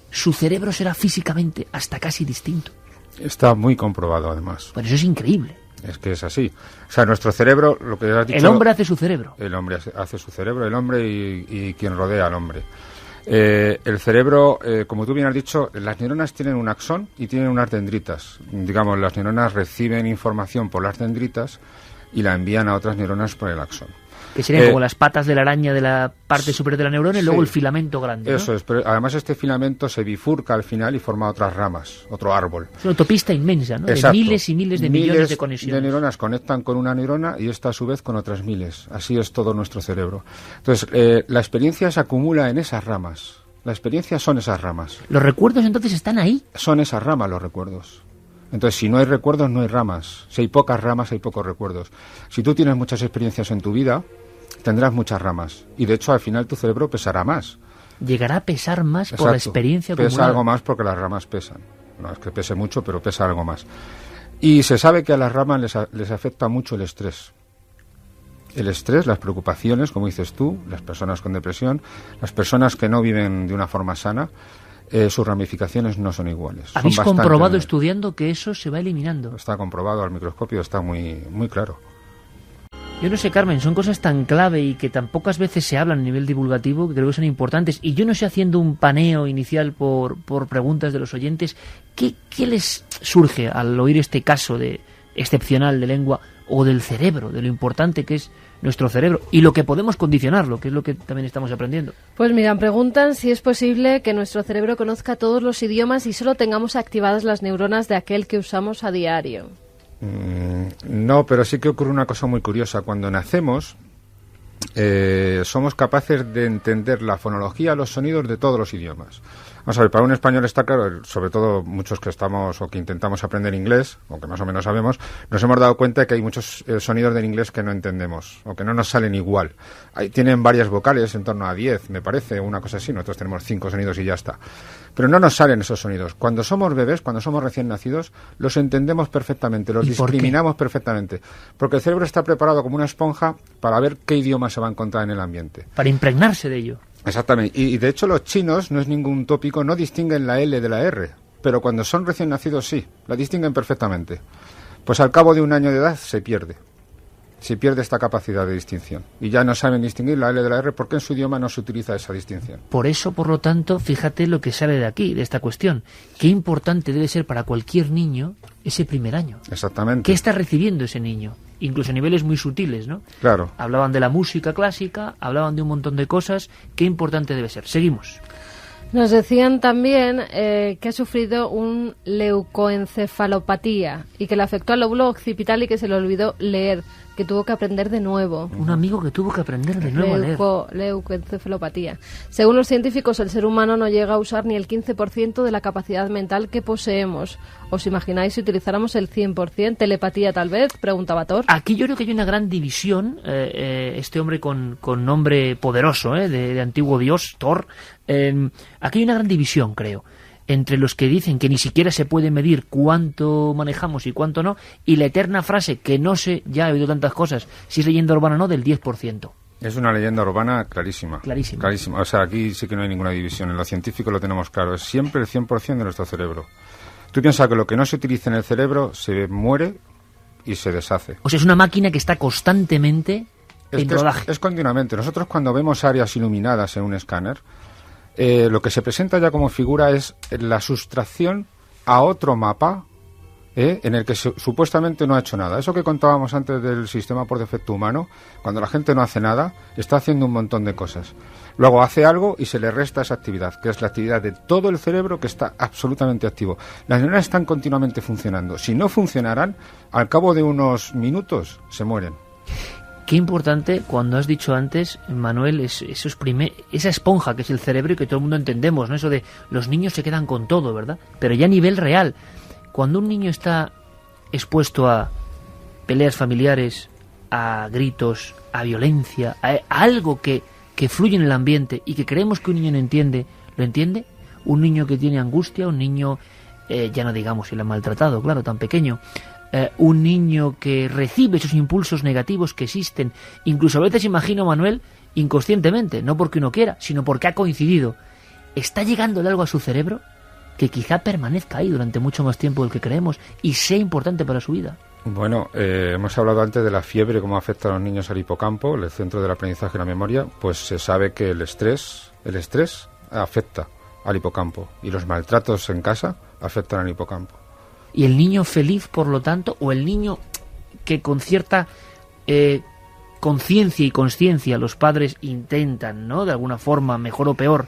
su cerebro será físicamente hasta casi distinto. Está muy comprobado, además. Pero eso es increíble. Es que es así. O sea, nuestro cerebro, lo que has dicho... El hombre hace su cerebro. El hombre hace su cerebro, el hombre y quien rodea al hombre. El cerebro, como tú bien has dicho, las neuronas tienen un axón y tienen unas dendritas. Digamos, las neuronas reciben información por las dendritas y la envían a otras neuronas por el axón. Que serían como las patas de la araña de la parte superior de la neurona y luego el filamento grande, ¿no? Eso es, pero además este filamento se bifurca al final y forma otras ramas, otro árbol. Es una autopista inmensa, ¿no? Exacto. De miles y miles de millones de conexiones. De neuronas conectan con una neurona y esta a su vez con otras miles. Así es todo nuestro cerebro. Entonces, la experiencia se acumula en esas ramas. La experiencia son esas ramas. ¿Los recuerdos entonces están ahí? Son esas ramas los recuerdos. Entonces, si no hay recuerdos, no hay ramas. Si hay pocas ramas, hay pocos recuerdos. Si tú tienes muchas experiencias en tu vida, tendrás muchas ramas. Y de hecho, al final tu cerebro pesará más. Llegará a pesar más. Exacto. Por la experiencia acumulada. Pesa algo más porque las ramas pesan. No es que pese mucho, pero pesa algo más. Y se sabe que a las ramas les afecta mucho el estrés. El estrés, las preocupaciones, como dices tú, las personas con depresión, las personas que no viven de una forma sana, sus ramificaciones no son iguales. ¿Habéis comprobado estudiando que eso se va eliminando? Está comprobado al microscopio, está muy, muy claro. Yo no sé, Carmen, son cosas tan clave y que tan pocas veces se hablan a nivel divulgativo que creo que son importantes. Y yo no sé, haciendo un paneo inicial por preguntas de los oyentes, ¿qué les surge al oír este caso excepcional de lengua o del cerebro, de lo importante que es nuestro cerebro y lo que podemos condicionarlo, que es lo que también estamos aprendiendo? Pues mira, preguntan si es posible que nuestro cerebro conozca todos los idiomas y solo tengamos activadas las neuronas de aquel que usamos a diario. No, pero sí que ocurre una cosa muy curiosa. Cuando nacemos, somos capaces de entender la fonología, los sonidos de todos los idiomas. Vamos a ver, para un español está claro, sobre todo muchos que estamos o que intentamos aprender inglés, o que más o menos sabemos, nos hemos dado cuenta de que hay muchos sonidos del inglés que no entendemos, o que no nos salen igual. Tienen varias vocales, en torno a 10, me parece, una cosa así. Nosotros tenemos 5 sonidos y ya está. Pero no nos salen esos sonidos. Cuando somos bebés, cuando somos recién nacidos, los entendemos perfectamente, los discriminamos perfectamente. Porque el cerebro está preparado como una esponja para ver qué idioma se va a encontrar en el ambiente. Para impregnarse de ello. Exactamente. Y de hecho los chinos, no es ningún tópico, no distinguen la L de la R. Pero cuando son recién nacidos sí, la distinguen perfectamente. Pues al cabo de un año de edad se pierde. Se pierde esta capacidad de distinción. Y ya no saben distinguir la L de la R porque en su idioma no se utiliza esa distinción. Por eso, por lo tanto, fíjate lo que sale de aquí, de esta cuestión. Qué importante debe ser para cualquier niño ese primer año. Exactamente. ¿Qué está recibiendo ese niño? Incluso a niveles muy sutiles, ¿no? Claro. Hablaban de la música clásica, hablaban de un montón de cosas. Qué importante debe ser. Seguimos. Nos decían también que ha sufrido un leucoencefalopatía y que le afectó al lóbulo occipital y que se le olvidó leer, que tuvo que aprender de nuevo. Un amigo que tuvo que aprender de nuevo a leer. Leucoencefalopatía. Según los científicos, el ser humano no llega a usar ni el 15% de la capacidad mental que poseemos. ¿Os imagináis si utilizáramos el 100%? ¿Telepatía tal vez? Preguntaba Thor. Aquí yo creo que hay una gran división. Este hombre con nombre poderoso, de antiguo dios, Thor. Aquí hay una gran división, creo, entre los que dicen que ni siquiera se puede medir cuánto manejamos y cuánto no, y la eterna frase que no sé, ya he oído tantas cosas, si es leyenda urbana o no, del 10%. Es una leyenda urbana clarísima. Clarísima. O sea, aquí sí que no hay ninguna división. En lo científico lo tenemos claro. Es siempre el 100% de nuestro cerebro. Tú piensas que lo que no se utiliza en el cerebro se muere y se deshace. O sea, es una máquina que está constantemente en rodaje. Es continuamente. Nosotros cuando vemos áreas iluminadas en un escáner, lo que se presenta ya como figura es la sustracción a otro mapa en el que supuestamente no ha hecho nada. Eso que contábamos antes del sistema por defecto humano, cuando la gente no hace nada, está haciendo un montón de cosas. Luego hace algo y se le resta esa actividad, que es la actividad de todo el cerebro que está absolutamente activo. Las neuronas están continuamente funcionando. Si no funcionaran, al cabo de unos minutos se mueren. Qué importante, cuando has dicho antes, Manuel, esa esponja que es el cerebro y que todo el mundo entendemos, ¿no? Eso de los niños se quedan con todo, ¿verdad? Pero ya a nivel real, cuando un niño está expuesto a peleas familiares, a gritos, a violencia, a algo que fluye en el ambiente y que creemos que un niño no entiende, ¿lo entiende? Un niño que tiene angustia, un niño, ya no digamos si lo ha maltratado, claro, tan pequeño, un niño que recibe esos impulsos negativos que existen, incluso a veces imagino, Manuel, inconscientemente, no porque uno quiera, sino porque ha coincidido. ¿Está llegándole algo a su cerebro que quizá permanezca ahí durante mucho más tiempo del que creemos y sea importante para su vida? Bueno, hemos hablado antes de la fiebre, cómo afecta a los niños al hipocampo, el centro del aprendizaje y la memoria. Pues se sabe que el estrés afecta al hipocampo y los maltratos en casa afectan al hipocampo. Y el niño feliz, por lo tanto, o el niño que con cierta conciencia y consciencia los padres intentan, ¿no?, de alguna forma, mejor o peor,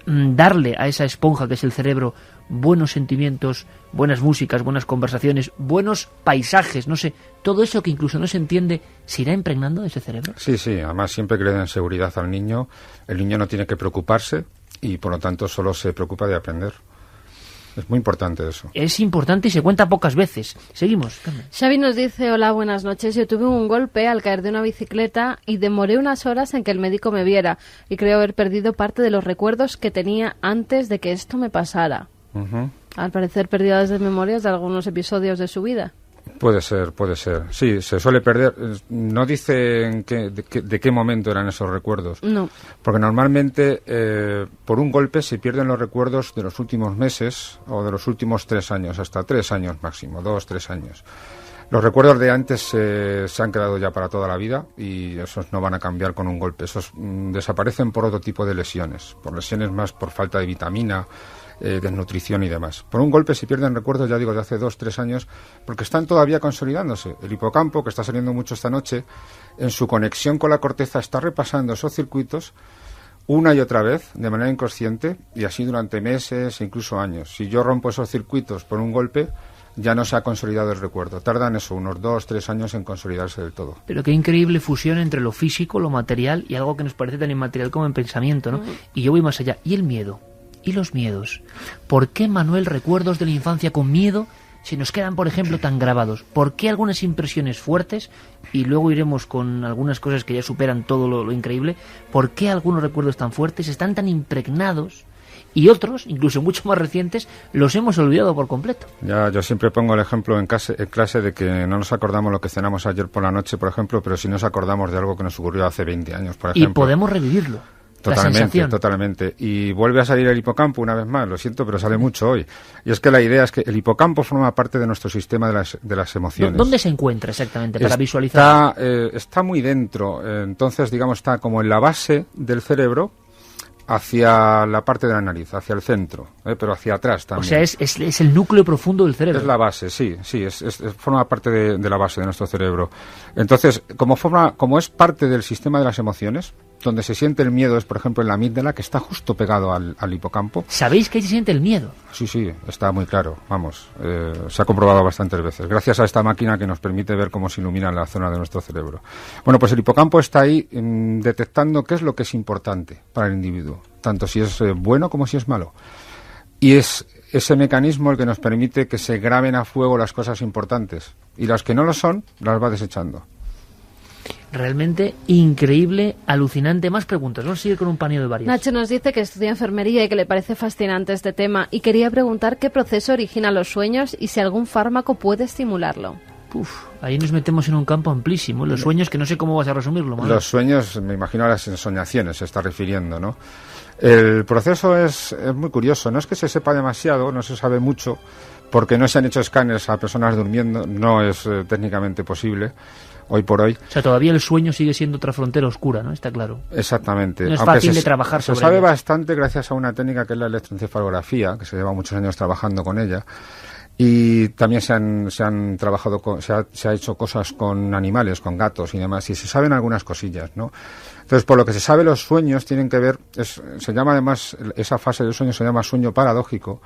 darle a esa esponja que es el cerebro buenos sentimientos, buenas músicas, buenas conversaciones, buenos paisajes, no sé, todo eso que incluso no se entiende, ¿se irá impregnando de ese cerebro? Sí, además siempre que le den seguridad al niño, el niño no tiene que preocuparse y por lo tanto solo se preocupa de aprender. Es muy importante eso. Es importante y se cuenta pocas veces. Seguimos, Carmen. Xavi nos dice: hola, buenas noches. Yo tuve un golpe al caer de una bicicleta y demoré unas horas en que el médico me viera. Y creo haber perdido parte de los recuerdos que tenía antes de que esto me pasara. Uh-huh. Al parecer, pérdidas de memorias de algunos episodios de su vida. Puede ser. Sí, se suele perder. No dicen de qué momento eran esos recuerdos. No. Porque normalmente por un golpe se pierden los recuerdos de los últimos meses o de los últimos 3 años, hasta 3 años máximo, 2-3 años. Los recuerdos de antes se han quedado ya para toda la vida y esos no van a cambiar con un golpe. Esos desaparecen por otro tipo de lesiones, por lesiones más por falta de vitamina, desnutrición y demás. Por un golpe se pierden recuerdos, ya digo, de hace 2-3 años, porque están todavía consolidándose. El hipocampo, que está saliendo mucho esta noche, en su conexión con la corteza está repasando esos circuitos una y otra vez, de manera inconsciente, y así durante meses e incluso años. Si yo rompo esos circuitos por un golpe, ya no se ha consolidado el recuerdo. Tardan eso, unos 2-3 años en consolidarse del todo. Pero qué increíble fusión entre lo físico, lo material y algo que nos parece tan inmaterial como el pensamiento, ¿no? Y yo voy más allá. ¿Y el miedo? ¿Y los miedos? ¿Por qué, Manuel, recuerdos de la infancia con miedo se nos quedan, por ejemplo, tan grabados? ¿Por qué algunas impresiones fuertes, y luego iremos con algunas cosas que ya superan todo lo increíble, por qué algunos recuerdos tan fuertes están tan impregnados y otros, incluso mucho más recientes, los hemos olvidado por completo? Yo siempre pongo el ejemplo en clase de que no nos acordamos lo que cenamos ayer por la noche, por ejemplo, pero sí nos acordamos de algo que nos ocurrió hace 20 años, por ejemplo. Y podemos revivirlo. Totalmente. Y vuelve a salir el hipocampo una vez más, lo siento, pero sale mucho hoy. Y es que la idea es que el hipocampo forma parte de nuestro sistema de las emociones. ¿Dónde se encuentra exactamente para visualizar? Está muy dentro, entonces digamos está como en la base del cerebro, hacia la parte de la nariz, hacia el centro, pero hacia atrás también. O sea, es el núcleo profundo del cerebro. Es la base, sí, forma parte de la base de nuestro cerebro. Entonces, como es parte del sistema de las emociones, donde se siente el miedo es, por ejemplo, en la amígdala, que está justo pegado al hipocampo. ¿Sabéis que ahí se siente el miedo? Sí, está muy claro, vamos, se ha comprobado bastantes veces, gracias a esta máquina que nos permite ver cómo se ilumina la zona de nuestro cerebro. Bueno, pues el hipocampo está ahí detectando qué es lo que es importante para el individuo, tanto si es bueno como si es malo. Y es ese mecanismo el que nos permite que se graben a fuego las cosas importantes, y las que no lo son, las va desechando. Realmente increíble, alucinante. Más preguntas, vamos a seguir con un paneo de varias. Nacho nos dice que estudia enfermería y que le parece fascinante este tema y quería preguntar qué proceso origina los sueños y si algún fármaco puede estimularlo. Ahí nos metemos en un campo amplísimo. Los sueños, que no sé cómo vas a resumirlo, Manuel. Los sueños, me imagino a las ensoñaciones se está refiriendo, ¿no? El proceso es muy curioso, no es que se sepa demasiado, no se sabe mucho, porque no se han hecho escáneres a personas durmiendo, no es técnicamente posible hoy por hoy. O sea, todavía el sueño sigue siendo otra frontera oscura, ¿no? Está claro. Exactamente. No es fácil de trabajar sobre Se sabe ella. Bastante gracias a una técnica que es la electroencefalografía, que se lleva muchos años trabajando con ella, Y también se han trabajado, se ha hecho cosas con animales, con gatos y demás, y se saben algunas cosillas, ¿no? Entonces, por lo que se sabe, los sueños tienen que ver, se llama además, esa fase del sueño se llama sueño paradójico,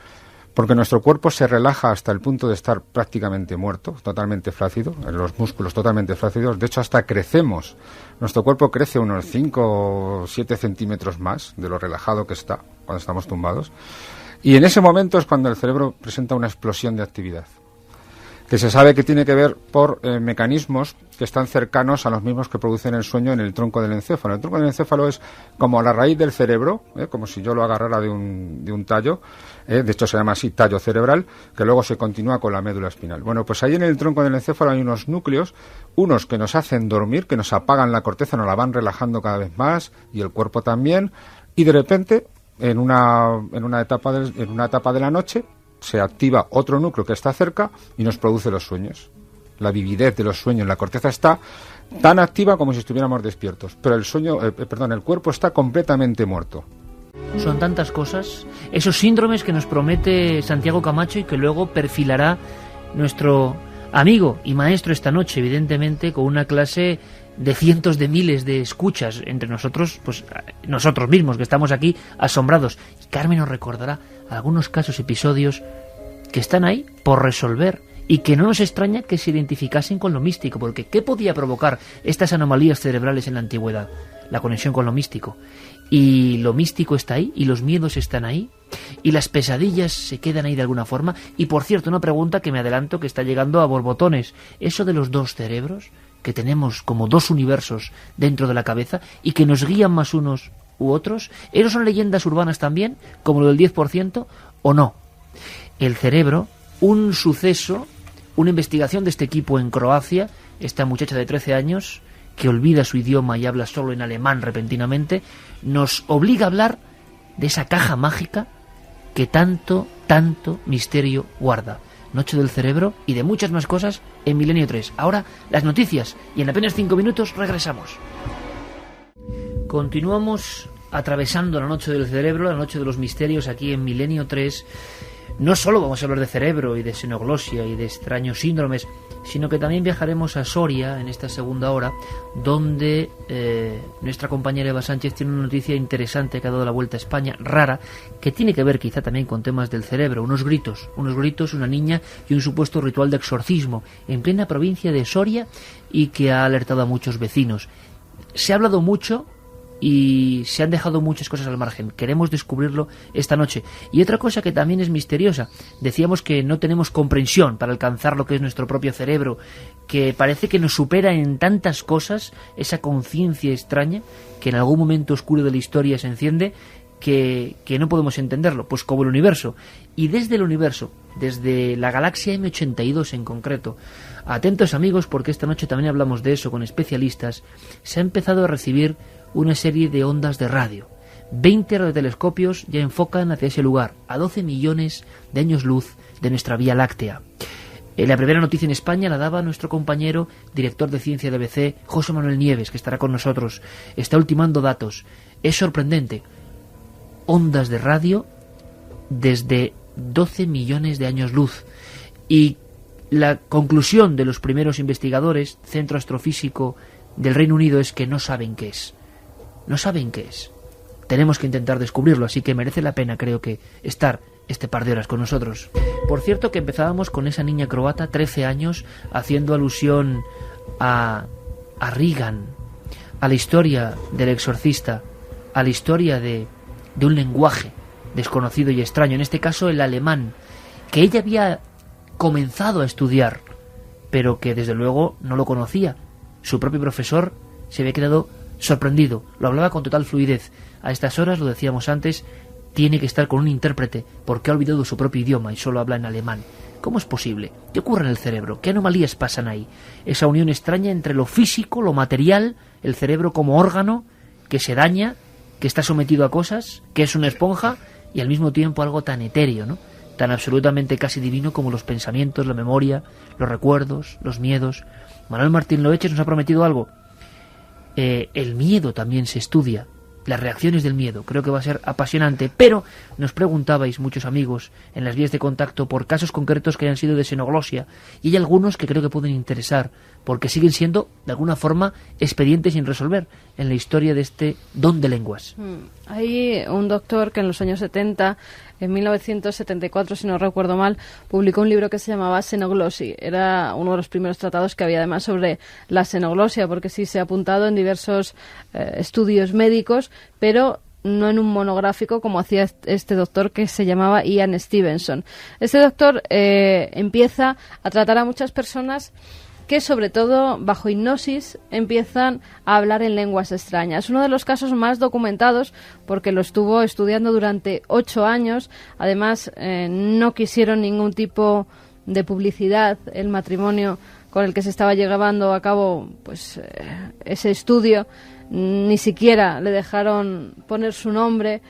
porque nuestro cuerpo se relaja hasta el punto de estar prácticamente muerto, totalmente flácido, los músculos totalmente flácidos. De hecho, hasta crecemos. Nuestro cuerpo crece unos 5 o 7 centímetros más de lo relajado que está cuando estamos tumbados. Y en ese momento es cuando el cerebro presenta una explosión de actividad, que se sabe que tiene que ver por mecanismos que están cercanos a los mismos que producen el sueño en el tronco del encéfalo. El tronco del encéfalo es como la raíz del cerebro, como si yo lo agarrara de un tallo, de hecho se llama así tallo cerebral, que luego se continúa con la médula espinal. Bueno, pues ahí en el tronco del encéfalo hay unos núcleos, unos que nos hacen dormir, que nos apagan la corteza, nos la van relajando cada vez más, y el cuerpo también, y de repente, en una etapa de la noche, se activa otro núcleo que está cerca y nos produce los sueños. La vividez de los sueños, la corteza está tan activa como si estuviéramos despiertos, pero el cuerpo está completamente muerto. Son tantas cosas, esos síndromes que nos promete Santiago Camacho y que luego perfilará nuestro amigo y maestro esta noche, evidentemente con una clase de cientos de miles de escuchas entre nosotros, pues nosotros mismos que estamos aquí asombrados. Y Carmen nos recordará algunos casos, episodios que están ahí por resolver y que no nos extraña que se identificasen con lo místico, porque ¿qué podía provocar estas anomalías cerebrales en la antigüedad? La conexión con lo místico. Y lo místico está ahí, y los miedos están ahí, y las pesadillas se quedan ahí de alguna forma. Y por cierto, una pregunta que me adelanto que está llegando a borbotones: eso de los dos cerebros, que tenemos como dos universos dentro de la cabeza y que nos guían más unos u otros, ¿esos son leyendas urbanas también, como lo del 10%, o no? El cerebro, un suceso, una investigación de este equipo en Croacia, esta muchacha de 13 años, que olvida su idioma y habla solo en alemán repentinamente, nos obliga a hablar de esa caja mágica que tanto misterio guarda. Noche del Cerebro y de muchas más cosas en Milenio 3. Ahora las noticias y en apenas 5 minutos regresamos. Continuamos atravesando la Noche del Cerebro, la Noche de los Misterios aquí en Milenio 3. No solo vamos a hablar de cerebro y de xenoglosia y de extraños síndromes, sino que también viajaremos a Soria en esta segunda hora, donde nuestra compañera Eva Sánchez tiene una noticia interesante que ha dado la vuelta a España, rara, que tiene que ver quizá también con temas del cerebro. Unos gritos, una niña y un supuesto ritual de exorcismo en plena provincia de Soria y que ha alertado a muchos vecinos. Se ha hablado mucho y se han dejado muchas cosas al margen. Queremos descubrirlo esta noche. Y otra cosa que también es misteriosa. Decíamos que no tenemos comprensión para alcanzar lo que es nuestro propio cerebro, que parece que nos supera en tantas cosas, esa conciencia extraña que en algún momento oscuro de la historia se enciende, que no podemos entenderlo, pues como el universo. Y desde el universo, desde la galaxia M82 en concreto, atentos amigos, porque esta noche también hablamos de eso con especialistas, se ha empezado a recibir una serie de ondas de radio. 20 radiotelescopios ya enfocan hacia ese lugar, a 12 millones de años luz de nuestra Vía Láctea. La primera noticia en España la daba nuestro compañero, director de ciencia de ABC, José Manuel Nieves, que estará con nosotros. Está ultimando datos. Es sorprendente. Ondas de radio desde 12 millones de años luz. Y la conclusión de los primeros investigadores, Centro Astrofísico del Reino Unido, es que no saben qué es. No saben qué es. Tenemos que intentar descubrirlo, así que merece la pena, creo que, estar este par de horas con nosotros. Por cierto, que empezábamos con esa niña croata, 13 años, haciendo alusión a Reagan, a la historia del exorcista, a la historia de un lenguaje desconocido y extraño, en este caso el alemán, que ella había comenzado a estudiar, pero que desde luego no lo conocía. Su propio profesor se había quedado sorprendido, lo hablaba con total fluidez. A estas horas, lo decíamos antes, tiene que estar con un intérprete porque ha olvidado su propio idioma y solo habla en alemán. ¿Cómo es posible? ¿Qué ocurre en el cerebro? ¿Qué anomalías pasan ahí? Esa unión extraña entre lo físico, lo material, el cerebro como órgano que se daña, que está sometido a cosas, que es una esponja, y al mismo tiempo algo tan etéreo, ¿no? Tan absolutamente casi divino como los pensamientos, la memoria, los recuerdos, los miedos. Manuel Martín Loeches nos ha prometido algo. El miedo también se estudia las reacciones del miedo. Creo que va a ser apasionante, pero nos preguntabais muchos amigos en las vías de contacto por casos concretos que hayan sido de xenoglosia, y hay algunos que creo que pueden interesar, porque siguen siendo, de alguna forma, expedientes sin resolver en la historia de este don de lenguas. Hay un doctor que en los años 70, en 1974, si no recuerdo mal, publicó un libro que se llamaba Xenoglosia. Era uno de los primeros tratados que había además sobre la xenoglosia, porque sí se ha apuntado en diversos estudios médicos, pero no en un monográfico como hacía este doctor que se llamaba Ian Stevenson. Este doctor empieza a tratar a muchas personas que, sobre todo bajo hipnosis, empiezan a hablar en lenguas extrañas. Uno de los casos más documentados, porque lo estuvo estudiando durante 8 años. Además, no quisieron ningún tipo de publicidad el matrimonio con el que se estaba llevando a cabo pues ese estudio. Ni siquiera le dejaron poner su nombre,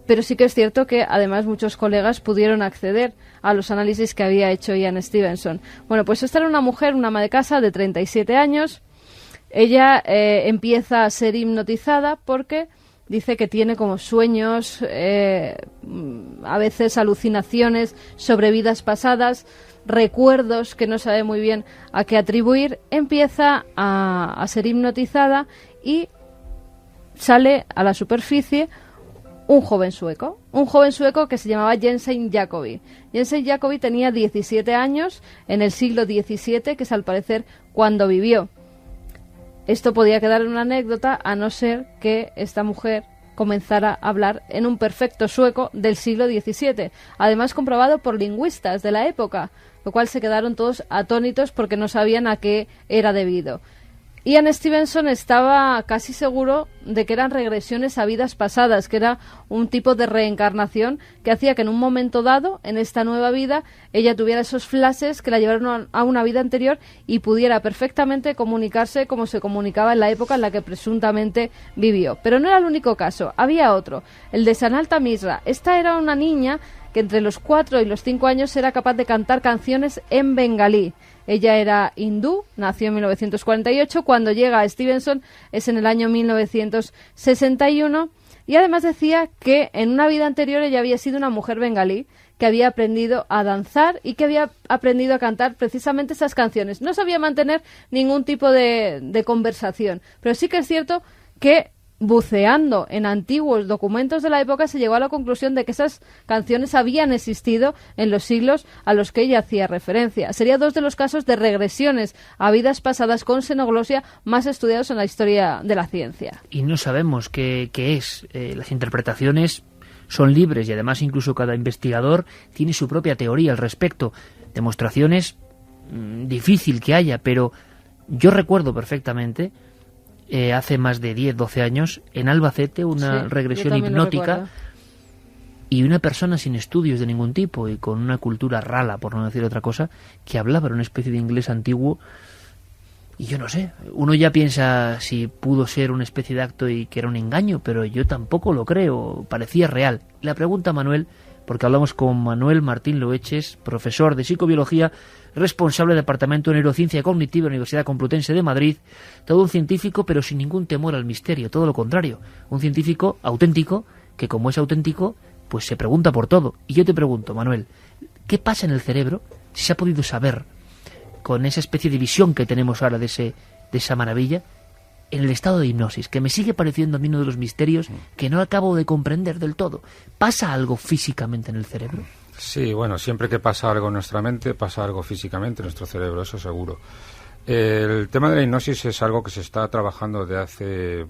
pero sí que es cierto que además muchos colegas pudieron acceder a los análisis que había hecho Ian Stevenson. Bueno, pues esta era una mujer, una ama de casa de 37 años. Ella empieza a ser hipnotizada porque dice que tiene como sueños, a veces alucinaciones sobre vidas pasadas, recuerdos que no sabe muy bien a qué atribuir. Empieza a ser hipnotizada y sale a la superficie un joven sueco que se llamaba Jensen Jacobi. Jensen Jacobi tenía 17 años en el siglo XVII, que es al parecer cuando vivió. Esto podía quedar en una anécdota, a no ser que esta mujer comenzara a hablar en un perfecto sueco del siglo XVII, además comprobado por lingüistas de la época, lo cual se quedaron todos atónitos porque no sabían a qué era debido. Ian Stevenson estaba casi seguro de que eran regresiones a vidas pasadas, que era un tipo de reencarnación que hacía que en un momento dado, en esta nueva vida, ella tuviera esos flashes que la llevaron a una vida anterior y pudiera perfectamente comunicarse como se comunicaba en la época en la que presuntamente vivió. Pero no era el único caso, había otro, el de Sanalta Misra. Esta era una niña que entre los 4 y los 5 años era capaz de cantar canciones en bengalí. Ella era hindú, nació en 1948, cuando llega a Stevenson es en el año 1961, y además decía que en una vida anterior ella había sido una mujer bengalí que había aprendido a danzar y que había aprendido a cantar precisamente esas canciones. No sabía mantener ningún tipo de conversación, pero sí que es cierto que buceando en antiguos documentos de la época se llegó a la conclusión de que esas canciones habían existido en los siglos a los que ella hacía referencia. Sería 2 de los casos de regresiones a vidas pasadas con xenoglosia más estudiados en la historia de la ciencia. Y no sabemos qué es. Las interpretaciones son libres y además incluso cada investigador tiene su propia teoría al respecto. Demostraciones difícil que haya, pero yo recuerdo perfectamente hace más de 10-12 años, en Albacete, una regresión hipnótica y una persona sin estudios de ningún tipo y con una cultura rala, por no decir otra cosa, que hablaba en una especie de inglés antiguo. Y yo no sé, uno ya piensa si pudo ser una especie de acto y que era un engaño, pero yo tampoco lo creo, parecía real. La pregunta, Manuel, porque hablamos con Manuel Martín Loeches, profesor de psicobiología, responsable del Departamento de Neurociencia Cognitiva de la Universidad Complutense de Madrid, todo un científico pero sin ningún temor al misterio, todo lo contrario, un científico auténtico que, como es auténtico, pues se pregunta por todo. Y yo te pregunto, Manuel, ¿qué pasa en el cerebro si se ha podido saber con esa especie de visión que tenemos ahora de esa maravilla, en el estado de hipnosis, que me sigue pareciendo a mí uno de los misterios que no acabo de comprender del todo? ¿Pasa algo físicamente en el cerebro? Sí, bueno, siempre que pasa algo en nuestra mente, pasa algo físicamente en nuestro cerebro, eso seguro. El tema de la hipnosis es algo que se está trabajando de hace,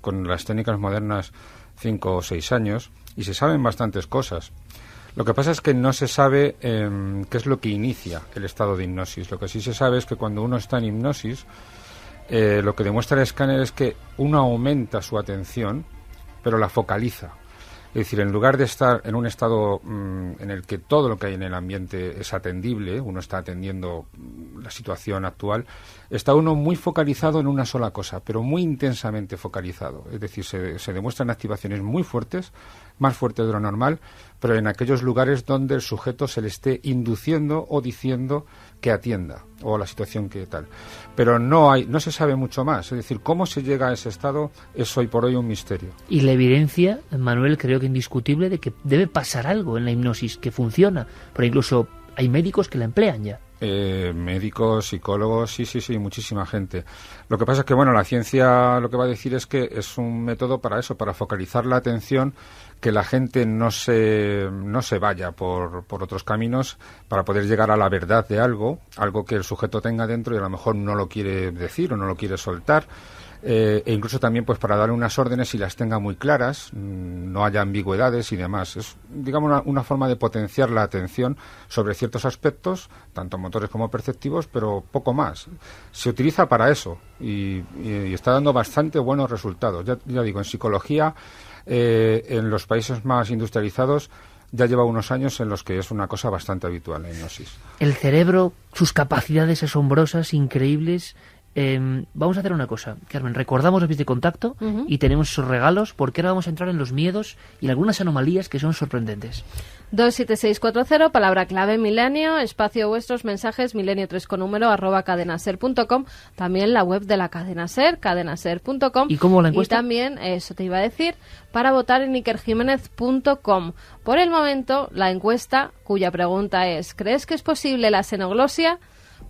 con las técnicas modernas, 5 o 6 años, y se saben bastantes cosas. Lo que pasa es que no se sabe qué es lo que inicia el estado de hipnosis. Lo que sí se sabe es que cuando uno está en hipnosis, lo que demuestra el escáner es que uno aumenta su atención, pero la focaliza. Es decir, en lugar de estar en un estado en el que todo lo que hay en el ambiente es atendible, uno está atendiendo la situación actual, está uno muy focalizado en una sola cosa, pero muy intensamente focalizado. Es decir, se demuestran activaciones muy fuertes, más fuertes de lo normal, pero en aquellos lugares donde el sujeto se le esté induciendo o diciendo que atienda o la situación que tal. Pero no se sabe mucho más. Es decir, cómo se llega a ese estado es hoy por hoy un misterio. Y la evidencia, Manuel, creo que indiscutible de que debe pasar algo en la hipnosis, que funciona. Pero incluso hay médicos que la emplean ya. Médicos, psicólogos, sí, muchísima gente. Lo que pasa es que, bueno, la ciencia lo que va a decir es que es un método para eso, para focalizar la atención, que la gente no se vaya por otros caminos para poder llegar a la verdad de algo que el sujeto tenga dentro y a lo mejor no lo quiere decir o no lo quiere soltar. E incluso también pues para darle unas órdenes y las tenga muy claras, no haya ambigüedades y demás. Es, digamos, una forma de potenciar la atención sobre ciertos aspectos, tanto motores como perceptivos, pero poco más. Se utiliza para eso y está dando bastante buenos resultados. Ya digo, en psicología, en los países más industrializados, ya lleva unos años en los que es una cosa bastante habitual la hipnosis. El cerebro, sus capacidades asombrosas, increíbles. Vamos a hacer una cosa, Carmen, recordamos los vídeos de contacto y tenemos esos regalos, porque ahora vamos a entrar en los miedos y en algunas anomalías que son sorprendentes. 27640, palabra clave milenio, espacio vuestros mensajes, milenio3 con número, @cadenaser.com, también la web de la cadena Ser, cadenaser.com. ¿Y cómo la encuesta? Y también, eso te iba a decir, para votar en ikerjiménez.com. Por el momento, la encuesta, cuya pregunta es, ¿crees que es posible la xenoglosia?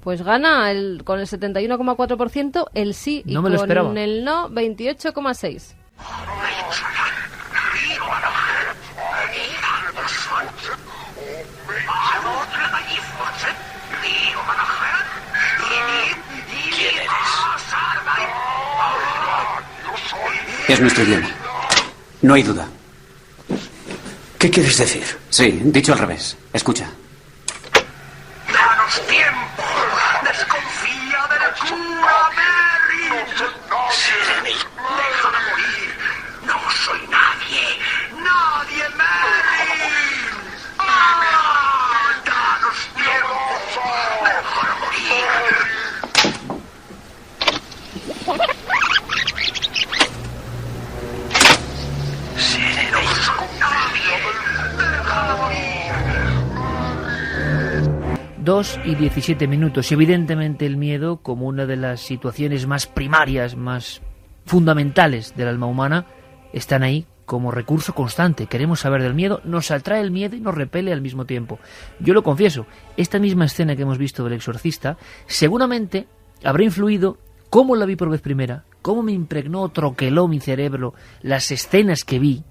Pues gana con el 71,4% el sí y no me lo esperaba. Con el no 28,6%. ¿Quién eres? Es nuestro idioma. No hay duda. ¿Qué quieres decir? Sí, dicho al revés. Escucha. ¡Danos tiempo! ¡Desconfía de la cura, Merry! ¡Déjame morir! ¡No soy nadie! ¡Nadie, Merry! ¡Ah! ¡Danos tiempo! ¡Déjame morir! ¡No soy nadie! ¡Déjame morir! 2:17. Evidentemente el miedo, como una de las situaciones más primarias, más fundamentales del alma humana, están ahí como recurso constante. Queremos saber del miedo, nos atrae el miedo y nos repele al mismo tiempo. Yo lo confieso, esta misma escena que hemos visto del exorcista seguramente habrá influido cómo la vi por vez primera, cómo me impregnó, troqueló mi cerebro, las escenas que vi.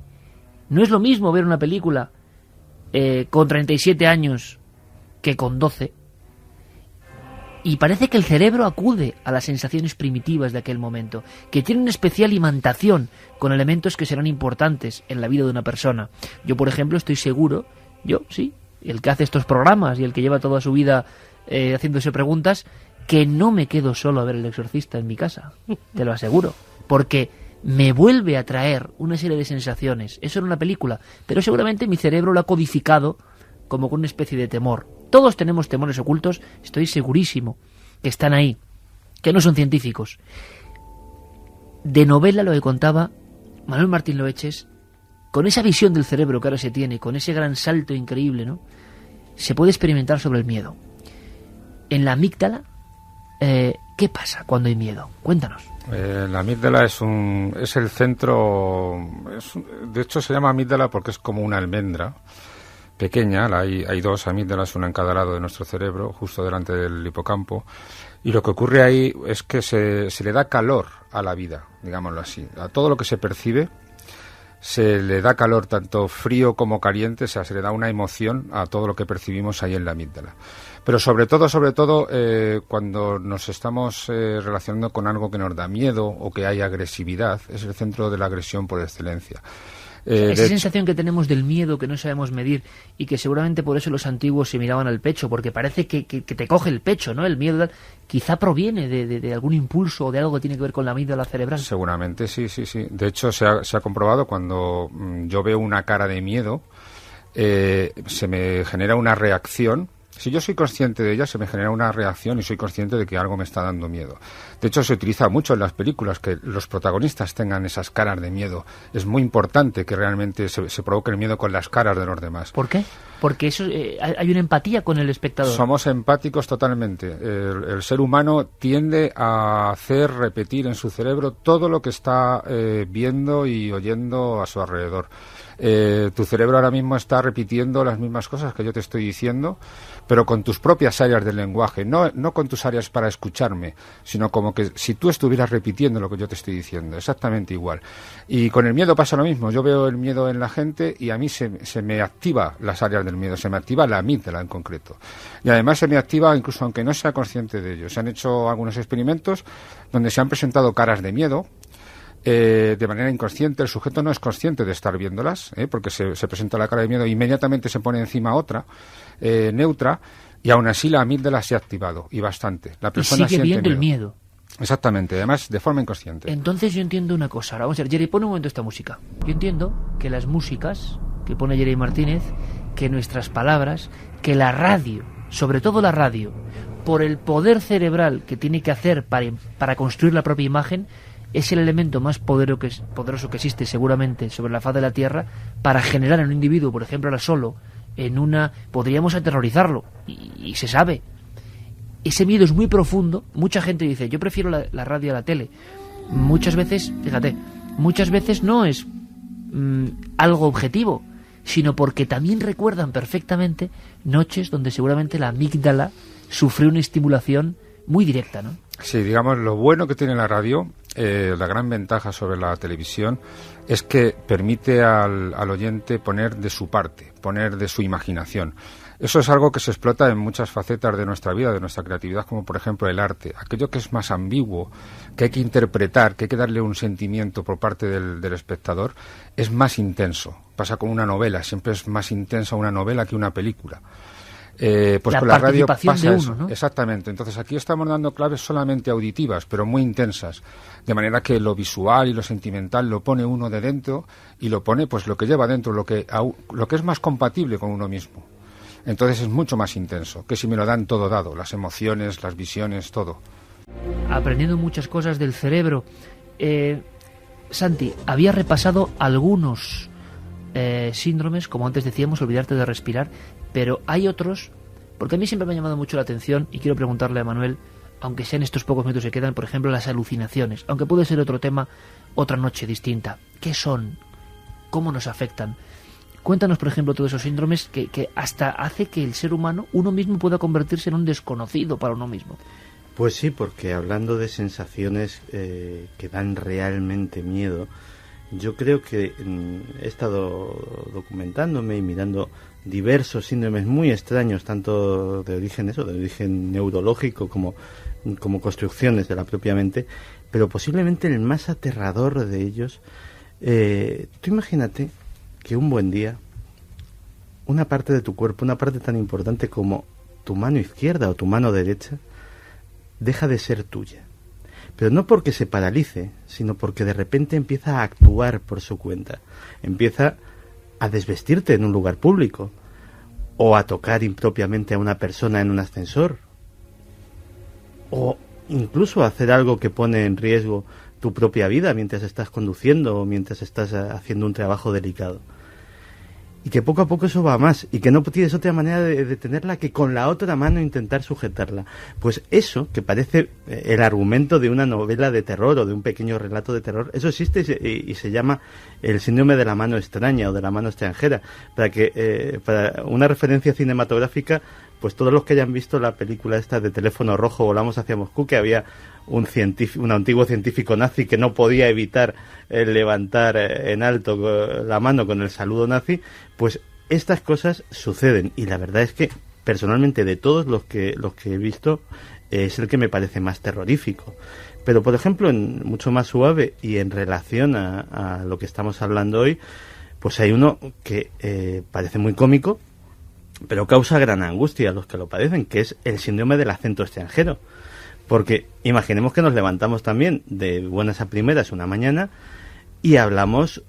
No es lo mismo ver una película con 37 años que con 12, y parece que el cerebro acude a las sensaciones primitivas de aquel momento, que tiene una especial imantación con elementos que serán importantes en la vida de una persona. Yo, por ejemplo, estoy seguro, el que hace estos programas y el que lleva toda su vida haciéndose preguntas, que no me quedo solo a ver El Exorcista en mi casa, te lo aseguro, porque me vuelve a traer una serie de sensaciones. Eso era una película, pero seguramente mi cerebro lo ha codificado como con una especie de temor. Todos tenemos temores ocultos, estoy segurísimo que están ahí, que no son científicos. De novela lo que contaba Manuel Martín Loeches, con esa visión del cerebro que ahora se tiene, con ese gran salto increíble, ¿no? Se puede experimentar sobre el miedo. En la amígdala, ¿qué pasa cuando hay miedo? Cuéntanos. La amígdala es el centro, de hecho se llama amígdala porque es como una almendra pequeña. Hay dos amígdalas, una en cada lado de nuestro cerebro, justo delante del hipocampo, y lo que ocurre ahí es que se le da calor a la vida, digámoslo así, a todo lo que se percibe se le da calor, tanto frío como caliente, o sea, se le da una emoción a todo lo que percibimos ahí en la amígdala. Pero sobre todo, cuando nos estamos relacionando con algo que nos da miedo o que hay agresividad, es el centro de la agresión por excelencia. Esa sensación que tenemos del miedo que no sabemos medir y que seguramente por eso los antiguos se miraban al pecho, porque parece que te coge el pecho, ¿no? El miedo quizá proviene de algún impulso o de algo que tiene que ver con la amígdala cerebral. Seguramente, sí. De hecho, se ha comprobado cuando yo veo una cara de miedo, se me genera una reacción Si yo soy consciente de ella, se me genera una reacción y soy consciente de que algo me está dando miedo. De hecho, se utiliza mucho en las películas que los protagonistas tengan esas caras de miedo. Es muy importante que realmente se provoque el miedo con las caras de los demás. ¿Por qué? Porque eso hay una empatía con el espectador. Somos empáticos totalmente. El ser humano tiende a hacer repetir en su cerebro todo lo que está viendo y oyendo a su alrededor. Tu cerebro ahora mismo está repitiendo las mismas cosas que yo te estoy diciendo, pero con tus propias áreas del lenguaje, no con tus áreas para escucharme, sino como que si tú estuvieras repitiendo lo que yo te estoy diciendo, exactamente igual. Y con el miedo pasa lo mismo. Yo veo el miedo en la gente y a mí se me activa las áreas del miedo, se me activa la amígdala en concreto. Y además se me activa incluso aunque no sea consciente de ello. Se han hecho algunos experimentos donde se han presentado caras de miedo, de manera inconsciente. El sujeto no es consciente de estar viéndolas, porque se presenta la cara de miedo, inmediatamente se pone encima otra neutra, y aún así la amígdala se ha activado, y bastante. La persona y sigue viendo el miedo. Exactamente, además de forma inconsciente. Entonces yo entiendo una cosa. Ahora vamos a ver, Jerry, pon un momento esta música. Yo entiendo que las músicas que pone Jerry Martínez, que nuestras palabras, que la radio, sobre todo la radio, por el poder cerebral que tiene que hacer para construir la propia imagen, es el elemento más poderoso que existe seguramente sobre la faz de la Tierra para generar en un individuo, por ejemplo, ahora solo, podríamos aterrorizarlo, y se sabe. Ese miedo es muy profundo. Mucha gente dice, yo prefiero la radio a la tele. Muchas veces, fíjate, no es algo objetivo, sino porque también recuerdan perfectamente noches donde seguramente la amígdala sufrió una estimulación muy directa, ¿no? Sí, digamos, lo bueno que tiene la radio, la gran ventaja sobre la televisión, es que permite al oyente poner de su parte, poner de su imaginación. Eso es algo que se explota en muchas facetas de nuestra vida, de nuestra creatividad, como por ejemplo el arte. Aquello que es más ambiguo, que hay que interpretar, que hay que darle un sentimiento por parte del espectador, es más intenso. Pasa con una novela, siempre es más intensa una novela que una película. Pues la con la radio pasa de uno, eso, ¿no? Exactamente. Entonces aquí estamos dando claves solamente auditivas, pero muy intensas, de manera que lo visual y lo sentimental lo pone uno de dentro y lo pone pues lo que lleva dentro, lo que es más compatible con uno mismo. Entonces es mucho más intenso, que si me lo dan todo dado, las emociones, las visiones, todo. Aprendiendo muchas cosas del cerebro. Santi, había repasado algunos síndromes, como antes decíamos, olvidarte de respirar, pero hay otros, porque a mí siempre me ha llamado mucho la atención, y quiero preguntarle a Manuel, aunque sean estos pocos minutos que quedan, por ejemplo, las alucinaciones, aunque puede ser otro tema, otra noche distinta. ¿Qué son? ¿Cómo nos afectan? Cuéntanos, por ejemplo, todos esos síndromes que hasta hace que el ser humano, uno mismo, pueda convertirse en un desconocido para uno mismo. Pues sí, porque hablando de sensaciones que dan realmente miedo, yo creo que he estado documentándome y mirando diversos síndromes muy extraños, tanto de origen neurológico como construcciones de la propia mente, pero posiblemente el más aterrador de ellos, tú imagínate que un buen día una parte de tu cuerpo, una parte tan importante como tu mano izquierda o tu mano derecha, deja de ser tuya. Pero no porque se paralice, sino porque de repente empieza a actuar por su cuenta. Empieza a desvestirte en un lugar público, o a tocar impropiamente a una persona en un ascensor, o incluso a hacer algo que pone en riesgo tu propia vida mientras estás conduciendo o mientras estás haciendo un trabajo delicado. Y que poco a poco eso va más, y que no tienes otra manera de detenerla que con la otra mano intentar sujetarla. Pues eso, que parece el argumento de una novela de terror o de un pequeño relato de terror, eso existe y se llama el síndrome de la mano extraña o de la mano extranjera. Para una referencia cinematográfica, pues todos los que hayan visto la película esta de Teléfono Rojo, Volamos hacia Moscú, que había un antiguo científico nazi que no podía evitar levantar en alto la mano con el saludo nazi, pues estas cosas suceden, y la verdad es que personalmente de todos los que he visto es el que me parece más terrorífico. Pero por ejemplo, mucho más suave y en relación a lo que estamos hablando hoy, pues hay uno que parece muy cómico, pero causa gran angustia a los que lo padecen, que es el síndrome del acento extranjero. Porque imaginemos que nos levantamos también de buenas a primeras una mañana y hablamos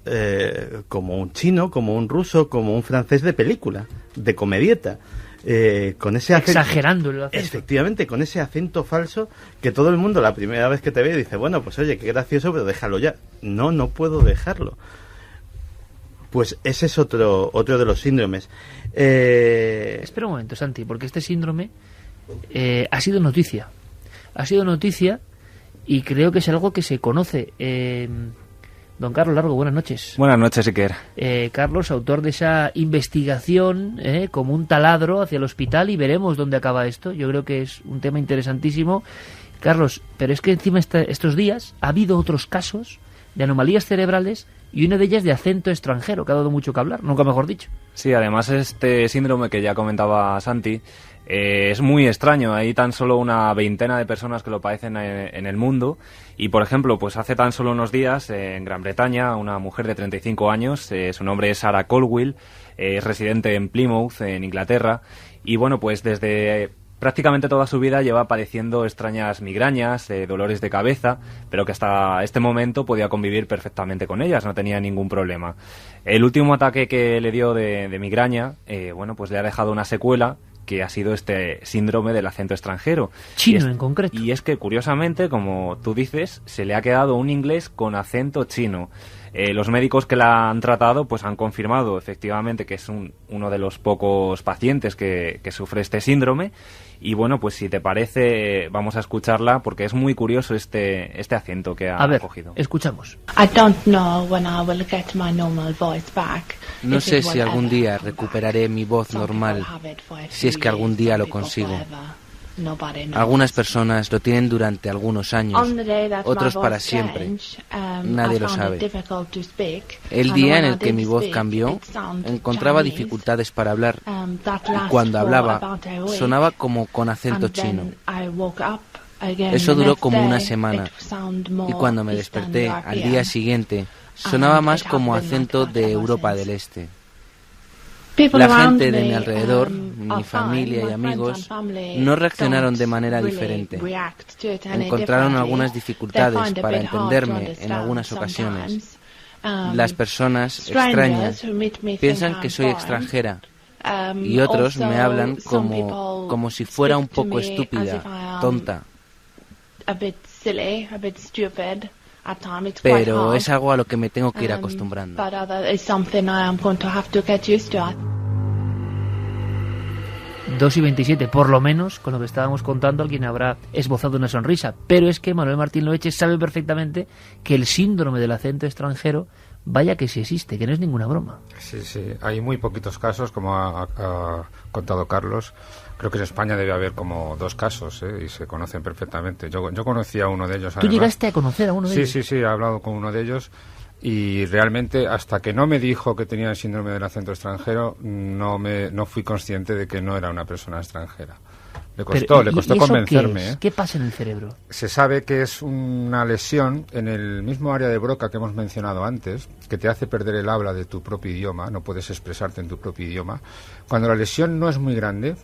como un chino, como un ruso, como un francés de película, de comedieta. con ese acento, exagerando el acento. Efectivamente, con ese acento falso que todo el mundo la primera vez que te ve dice, bueno, pues oye, qué gracioso, pero déjalo ya. No puedo dejarlo. Pues ese es otro de los síndromes. Espera un momento, Santi, porque este síndrome ha sido noticia. Ha sido noticia y creo que es algo que se conoce. Don Carlos Largo, buenas noches. Buenas noches, Iker. Carlos, autor de esa investigación como un taladro hacia el hospital, y veremos dónde acaba esto. Yo creo que es un tema interesantísimo. Carlos, pero es que encima estos días ha habido otros casos de anomalías cerebrales y una de ellas de acento extranjero, que ha dado mucho que hablar, nunca mejor dicho. Sí, además este síndrome que ya comentaba Santi es muy extraño. Hay tan solo una veintena de personas que lo padecen en el mundo. Y, por ejemplo, pues hace tan solo unos días en Gran Bretaña, una mujer de 35 años, su nombre es Sarah Colwill, es residente en Plymouth, en Inglaterra, y bueno, pues desde prácticamente toda su vida lleva padeciendo extrañas migrañas, dolores de cabeza, pero que hasta este momento podía convivir perfectamente con ellas, no tenía ningún problema. El último ataque que le dio de migraña, bueno, pues le ha dejado una secuela, que ha sido este síndrome del acento extranjero. Chino en concreto. Y es que, curiosamente, como tú dices, se le ha quedado un inglés con acento chino. Los médicos que la han tratado pues han confirmado efectivamente que es uno de los pocos pacientes que sufre este síndrome. Y bueno, pues si te parece, vamos a escucharla porque es muy curioso este acento que ha cogido. Escuchamos. No sé si algún día recuperaré mi voz normal, si es que algún día lo consigo. Algunas personas lo tienen durante algunos años, otros para siempre. Nadie lo sabe. El día en el que mi voz cambió, encontraba dificultades para hablar y cuando hablaba sonaba como con acento chino. Eso duró como una semana y cuando me desperté al día siguiente sonaba más como acento de Europa del Este. La gente de mi alrededor, mi familia y amigos, no reaccionaron de manera diferente. Encontraron algunas dificultades para entenderme en algunas ocasiones. Las personas extrañas piensan que soy extranjera y otros me hablan como si fuera un poco estúpida, tonta. Pero es algo a lo que me tengo que ir acostumbrando. 2:27, por lo menos, con lo que estábamos contando, alguien habrá esbozado una sonrisa. Pero es que Manuel Martín Loeche sabe perfectamente que el síndrome del acento extranjero, vaya que sí existe, que no es ninguna broma. Sí, hay muy poquitos casos, como ha contado Carlos. Creo que en España debe haber como 2 casos, y se conocen perfectamente. Yo conocí a uno de ellos. ¿Tú llegaste a conocer a uno de ellos? Sí, he hablado con uno de ellos y realmente hasta que no me dijo que tenía el síndrome del acento extranjero no fui consciente de que no era una persona extranjera. Le costó convencerme. ¿Qué pasa en el cerebro? Se sabe que es una lesión en el mismo área de Broca que hemos mencionado antes, que te hace perder el habla de tu propio idioma, no puedes expresarte en tu propio idioma. Cuando la lesión no es muy grande,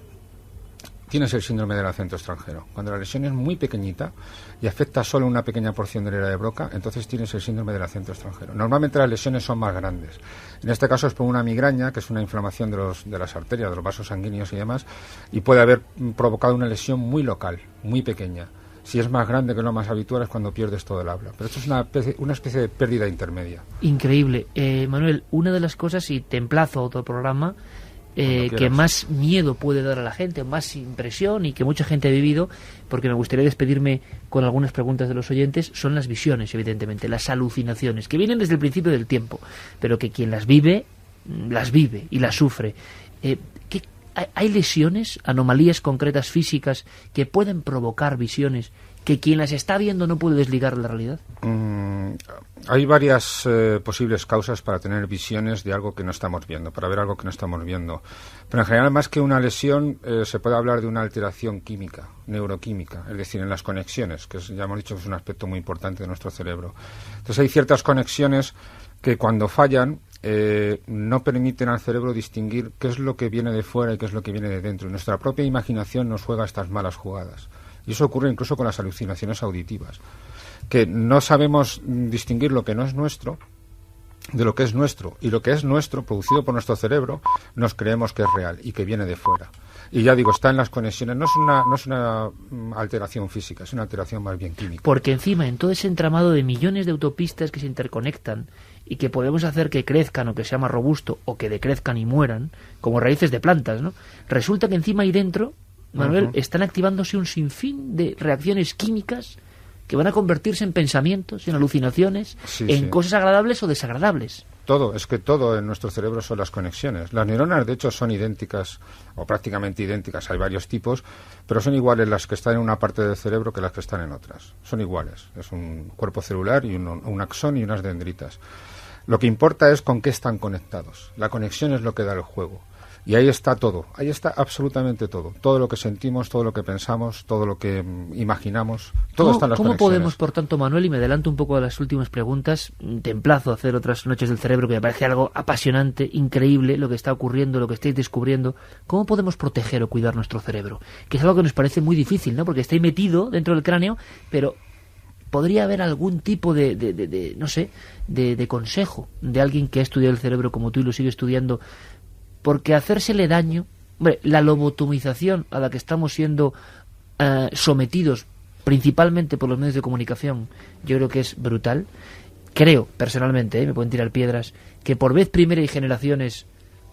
tienes el síndrome del acento extranjero. Cuando la lesión es muy pequeñita y afecta solo una pequeña porción del área de Broca, entonces tienes el síndrome del acento extranjero. Normalmente las lesiones son más grandes. En este caso es por una migraña, que es una inflamación de las arterias, de los vasos sanguíneos y demás, y puede haber provocado una lesión muy local, muy pequeña. Si es más grande, que lo más habitual, es cuando pierdes todo el habla. Pero esto es una especie de pérdida intermedia. Increíble. Manuel, una de las cosas, y te emplazo a otro programa, que más miedo puede dar a la gente, más impresión, y que mucha gente ha vivido, porque me gustaría despedirme con algunas preguntas de los oyentes, son las visiones, evidentemente, las alucinaciones, que vienen desde el principio del tiempo, pero que quien las vive y las sufre. ¿Hay lesiones, anomalías concretas físicas que pueden provocar visiones que quien las está viendo no puede desligar de la realidad? Hay varias posibles causas para tener visiones de algo que no estamos viendo, para ver algo que no estamos viendo. Pero en general, más que una lesión, se puede hablar de una alteración química, neuroquímica, es decir, en las conexiones, que ya hemos dicho que es un aspecto muy importante de nuestro cerebro. Entonces hay ciertas conexiones que cuando fallan no permiten al cerebro distinguir qué es lo que viene de fuera y qué es lo que viene de dentro. Y nuestra propia imaginación nos juega estas malas jugadas. Y eso ocurre incluso con las alucinaciones auditivas, que no sabemos distinguir lo que no es nuestro de lo que es nuestro, y lo que es nuestro, producido por nuestro cerebro, nos creemos que es real y que viene de fuera. Y ya digo, está en las conexiones, no es una alteración física, es una alteración más bien química. Porque encima, en todo ese entramado de millones de autopistas que se interconectan y que podemos hacer que crezcan o que sea más robusto o que decrezcan y mueran, como raíces de plantas, ¿no? Resulta que encima ahí dentro, Manuel, están activándose un sinfín de reacciones químicas que van a convertirse en pensamientos, en alucinaciones, en cosas agradables o desagradables. Es que todo en nuestro cerebro son las conexiones. Las neuronas, de hecho, son idénticas, o prácticamente idénticas, hay varios tipos, pero son iguales las que están en una parte del cerebro que las que están en otras. Son iguales. Es un cuerpo celular y un axón y unas dendritas. Lo que importa es con qué están conectados. La conexión es lo que da el juego. Y ahí está todo, ahí está absolutamente todo. Todo lo que sentimos, todo lo que pensamos, todo lo que imaginamos, todo está en las conexiones. ¿Cómo podemos, por tanto, Manuel, y me adelanto un poco a las últimas preguntas, te emplazo a hacer otras noches del cerebro, que me parece algo apasionante, increíble, lo que está ocurriendo, lo que estáis descubriendo? ¿Cómo podemos proteger o cuidar nuestro cerebro? Que es algo que nos parece muy difícil, ¿no? Porque está ahí metido dentro del cráneo, pero podría haber algún tipo de consejo de alguien que ha estudiado el cerebro como tú y lo sigue estudiando. Porque hacérsele daño, la lobotomización a la que estamos siendo sometidos principalmente por los medios de comunicación, yo creo que es brutal. Creo, personalmente, me pueden tirar piedras, que por vez primera hay generaciones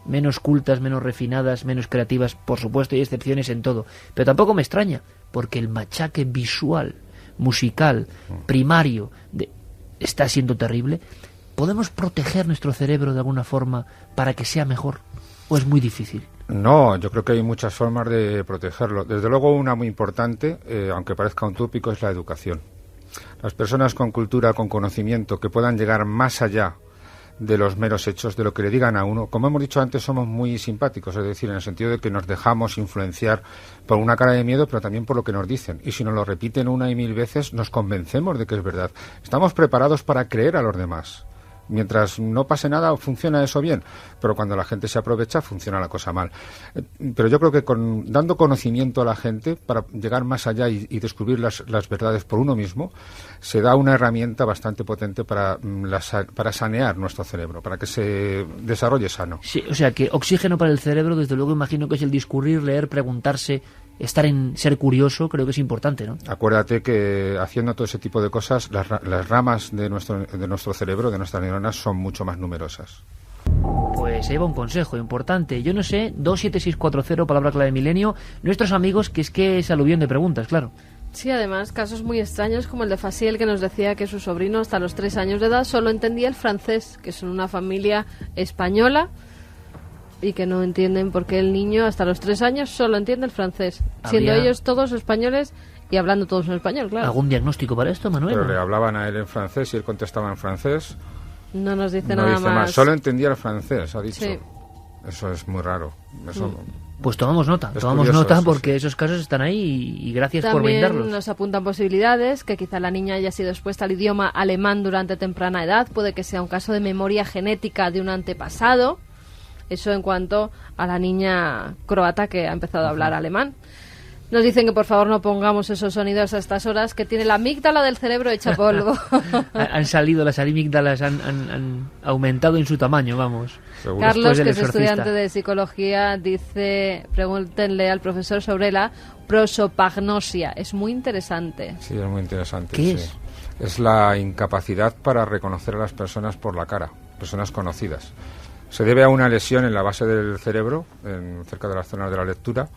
menos cultas, menos refinadas, menos creativas, por supuesto, hay excepciones en todo. Pero tampoco me extraña, porque el machaque visual, musical, primario, está siendo terrible. ¿Podemos proteger nuestro cerebro de alguna forma para que sea mejor? ¿O es muy difícil? No, yo creo que hay muchas formas de protegerlo. Desde luego una muy importante, aunque parezca un tópico, es la educación. Las personas con cultura, con conocimiento, que puedan llegar más allá de los meros hechos, de lo que le digan a uno. Como hemos dicho antes, somos muy simpáticos, es decir, en el sentido de que nos dejamos influenciar por una cara de miedo, pero también por lo que nos dicen. Y si nos lo repiten una y mil veces, nos convencemos de que es verdad. Estamos preparados para creer a los demás. Mientras no pase nada, funciona eso bien, pero cuando la gente se aprovecha, funciona la cosa mal. Pero yo creo que dando conocimiento a la gente para llegar más allá y descubrir las verdades por uno mismo, se da una herramienta bastante potente para sanear nuestro cerebro, para que se desarrolle sano. Sí, o sea que oxígeno para el cerebro, desde luego imagino que es el discurrir, leer, preguntarse, estar en ser curioso, creo que es importante, ¿no? Acuérdate que haciendo todo ese tipo de cosas, las ramas de nuestro cerebro, de nuestras neuronas, son mucho más numerosas. Pues ahí va un consejo importante. Yo no sé, 27640, palabra clave milenio. Nuestros amigos, que es aluvión de preguntas, claro. Sí, además, casos muy extraños como el de Faciel, que nos decía que su sobrino hasta los 3 años de edad solo entendía el francés, que son una familia española, y que no entienden por qué el niño hasta los 3 años solo entiende el francés, siendo ellos todos españoles y hablando todos en español, claro. ¿Algún diagnóstico para esto, Manuel? Pero le hablaban a él en francés y él contestaba en francés. No nos dice nada más. Solo entendía el francés, ha dicho. Sí. Eso es muy raro. Eso pues tomamos nota porque esos casos están ahí y gracias también por brindarlos. También nos apuntan posibilidades, que quizá la niña haya sido expuesta al idioma alemán durante temprana edad, puede que sea un caso de memoria genética de un antepasado. Eso en cuanto a la niña croata que ha empezado a hablar alemán. Nos dicen que por favor no pongamos esos sonidos a estas horas, que tiene la amígdala del cerebro hecha polvo. Han salido las amígdalas, han aumentado en su tamaño, vamos. Seguro. Carlos, que es estudiante de psicología, dice, pregúntenle al profesor sobre la prosopagnosia. Es muy interesante. Sí, es muy interesante. ¿Qué es? Es la incapacidad para reconocer a las personas por la cara, personas conocidas. Se debe a una lesión en la base del cerebro, cerca de las zonas de la lectura,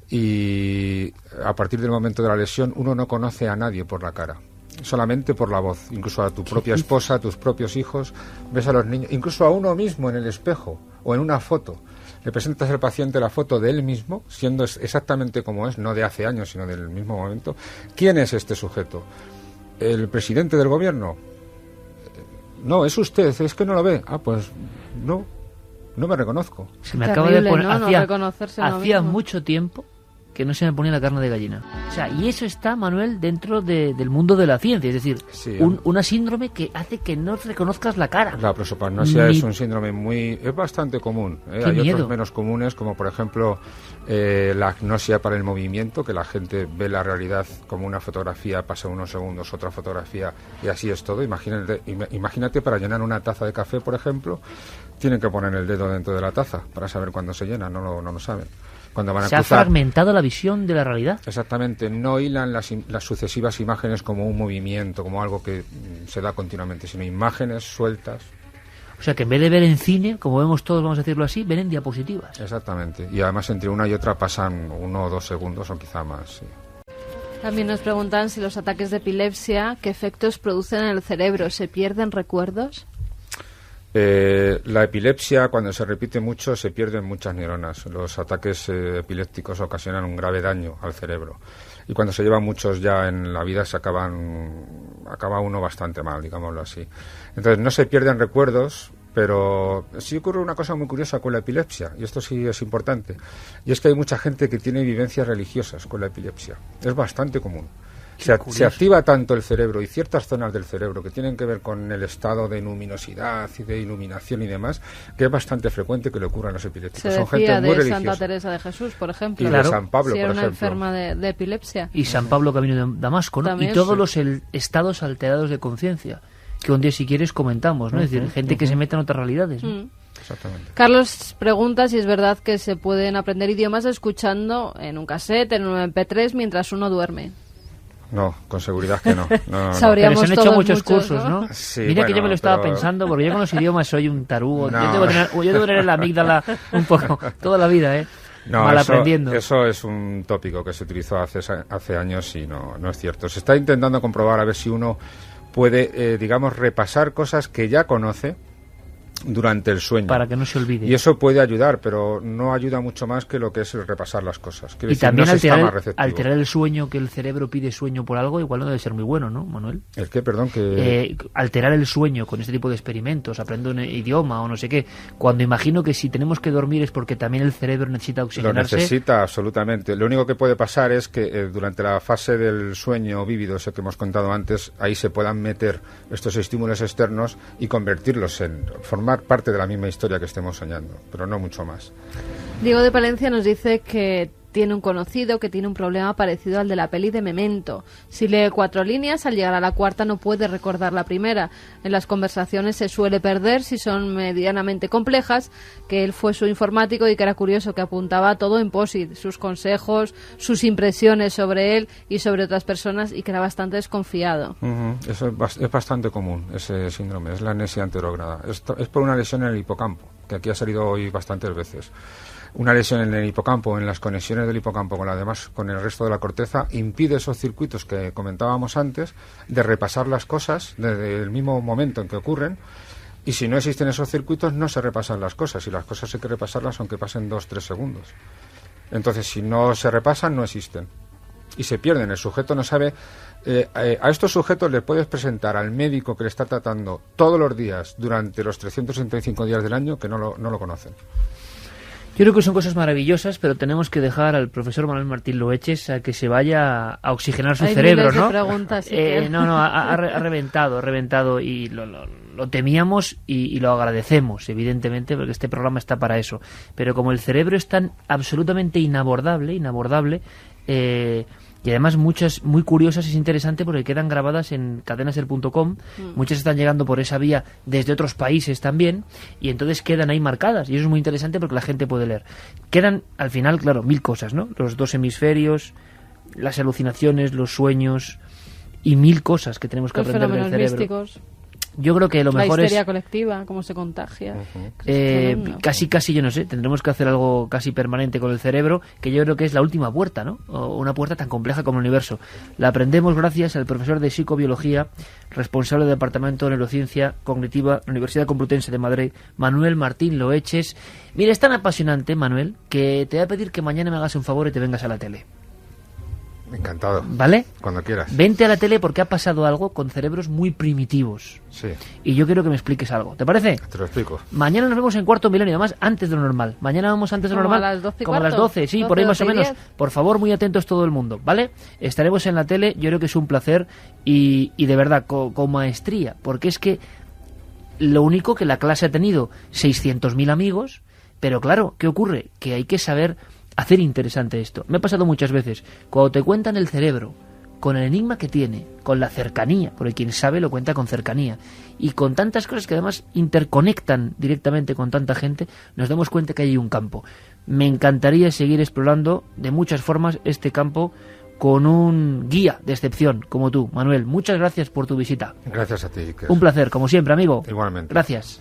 y a partir del momento de la lesión uno no conoce a nadie por la cara, solamente por la voz, incluso a tu propia esposa, a tus propios hijos, ves a los niños, incluso a uno mismo en el espejo o en una foto. Le presentas al paciente la foto de él mismo, siendo exactamente como es, no de hace años, sino del mismo momento. ¿Quién es este sujeto? ¿El presidente del gobierno? No, es usted, es que no lo ve. Ah, pues no me reconozco. Se me acaba de poner, hacía mucho tiempo que no se me ponía la carne de gallina. O sea, y eso está, Manuel, dentro del mundo de la ciencia, es decir, sí, una síndrome que hace que no reconozcas la cara. La prosopagnosia es un síndrome es bastante común. Hay otros menos comunes, como por ejemplo la agnosia para el movimiento, que la gente ve la realidad como una fotografía, pasa unos segundos, otra fotografía, y así es todo. Imagínate para llenar una taza de café, por ejemplo, tienen que poner el dedo dentro de la taza para saber cuándo se llena, no lo saben. Cuando van a cruzar, ha fragmentado la visión de la realidad. Exactamente, no hilan las sucesivas imágenes como un movimiento, como algo que se da continuamente, sino imágenes sueltas. O sea, que en vez de ver en cine, como vemos todos, vamos a decirlo así, ven en diapositivas. Exactamente, y además entre una y otra pasan 1 o 2 segundos o quizá más, sí. También nos preguntan si los ataques de epilepsia, ¿qué efectos producen en el cerebro? ¿Se pierden recuerdos? La epilepsia, cuando se repite mucho, se pierden muchas neuronas. Los ataques epilépticos ocasionan un grave daño al cerebro. Y cuando se llevan muchos ya en la vida, acaba uno bastante mal, digámoslo así. Entonces, no se pierden recuerdos, pero sí ocurre una cosa muy curiosa con la epilepsia, y esto sí es importante. Y es que hay mucha gente que tiene vivencias religiosas con la epilepsia. Es bastante común. Se activa tanto el cerebro y ciertas zonas del cerebro que tienen que ver con el estado de luminosidad y de iluminación y demás, que es bastante frecuente que le ocurra a los epilépticos. Son gente muy religiosa. Santa Teresa de Jesús, por ejemplo. Y de San Pablo, por ejemplo. Si era una enferma de epilepsia. Y San Pablo camino de Damasco, ¿no? También, y todos los estados alterados de conciencia, que un día, si quieres, comentamos, ¿no? Es decir, gente que se mete en otras realidades, ¿no? Exactamente. Carlos pregunta si es verdad que se pueden aprender idiomas escuchando en un cassette, en un MP3, mientras uno duerme. No, con seguridad que no. Sabríamos pero se han hecho muchos cursos, ¿no? Sí, Mira, que yo me lo estaba pensando, porque yo con los idiomas soy un tarugo. No. Yo debo tener la amígdala un poco toda la vida, ¿eh? Mal aprendiendo. Eso es un tópico que se utilizó hace años y no es cierto. Se está intentando comprobar a ver si uno puede, repasar cosas que ya conoce durante el sueño. Para que no se olvide. Y eso puede ayudar, pero no ayuda mucho más que lo que es el repasar las cosas. Y también alterar el sueño, que el cerebro pide sueño por algo, igual no debe ser muy bueno, ¿no, Manuel? ¿El qué? Perdón, alterar el sueño con este tipo de experimentos, aprendo un idioma o no sé qué, cuando imagino que si tenemos que dormir es porque también el cerebro necesita oxigenarse. Lo necesita, absolutamente. Lo único que puede pasar es que durante la fase del sueño vívido, ese que hemos contado antes, ahí se puedan meter estos estímulos externos y convertirlos en formar parte de la misma historia que estemos soñando, pero no mucho más. Diego de Palencia nos dice que tiene un conocido que tiene un problema parecido al de la peli de Memento. Si lee 4 líneas, al llegar a la 4ª no puede recordar la primera. En las conversaciones se suele perder si son medianamente complejas, que él fue su informático y que era curioso, que apuntaba todo en POSIT, sus consejos, sus impresiones sobre él y sobre otras personas, y que era bastante desconfiado. Eso es bastante común, ese síndrome, es la amnesia anterógrada. Es por una lesión en el hipocampo, que aquí ha salido hoy bastantes veces. Una lesión en el hipocampo, en las conexiones del hipocampo con el resto de la corteza, impide esos circuitos que comentábamos antes de repasar las cosas desde el mismo momento en que ocurren, y si no existen esos circuitos no se repasan las cosas, y las cosas hay que repasarlas aunque pasen 2-3 segundos. Entonces, si no se repasan, no existen y se pierden. El sujeto no sabe. A estos sujetos les puedes presentar al médico que le está tratando todos los días durante los 365 días del año que no lo conocen. Yo creo que son cosas maravillosas, pero tenemos que dejar al profesor Manuel Martín Loeches a que se vaya a oxigenar su cerebro, ¿no? Ha reventado y lo temíamos y lo agradecemos, evidentemente, porque este programa está para eso. Pero como el cerebro es tan absolutamente inabordable, y además muchas muy curiosas, es interesante porque quedan grabadas en cadenaser.com, muchas están llegando por esa vía desde otros países también, y entonces quedan ahí marcadas, y eso es muy interesante porque la gente puede leer. Quedan al final, claro, 1000 cosas, ¿no? Los 2 hemisferios, las alucinaciones, los sueños y 1000 cosas que tenemos que aprender del cerebro. Místicos. Yo creo que lo mejor es... La histeria colectiva, cómo se contagia. Casi, yo no sé, tendremos que hacer algo casi permanente con el cerebro, que yo creo que es la última puerta, ¿no? O una puerta tan compleja como el universo. La aprendemos gracias al profesor de psicobiología, responsable del Departamento de Neurociencia Cognitiva de la Universidad Complutense de Madrid, Manuel Martín Loeches. Mira, es tan apasionante, Manuel, que te voy a pedir que mañana me hagas un favor y te vengas a la tele. Encantado. ¿Vale? Cuando quieras. Vente a la tele porque ha pasado algo con cerebros muy primitivos. Sí. Y yo quiero que me expliques algo. ¿Te parece? Te lo explico. Mañana nos vemos en Cuarto Milenio, además antes de lo normal. Mañana vamos antes de lo normal. A las 12 y como cuarto. A las 12, sí, 12, por ahí más o 12 y menos. 10. Por favor, muy atentos todo el mundo, ¿vale? Estaremos en la tele, yo creo que es un placer y de verdad, con maestría, porque es que lo único que la clase ha tenido 600.000 amigos, pero claro, ¿qué ocurre? Que hay que saber hacer interesante esto. Me ha pasado muchas veces, cuando te cuentan el cerebro, con el enigma que tiene, con la cercanía, porque quien sabe lo cuenta con cercanía, y con tantas cosas que además interconectan directamente con tanta gente, nos damos cuenta que hay un campo. Me encantaría seguir explorando de muchas formas este campo con un guía de excepción como tú, Manuel. Muchas gracias por tu visita. Gracias a ti, Iker. Un placer, como siempre, amigo. Igualmente. Gracias.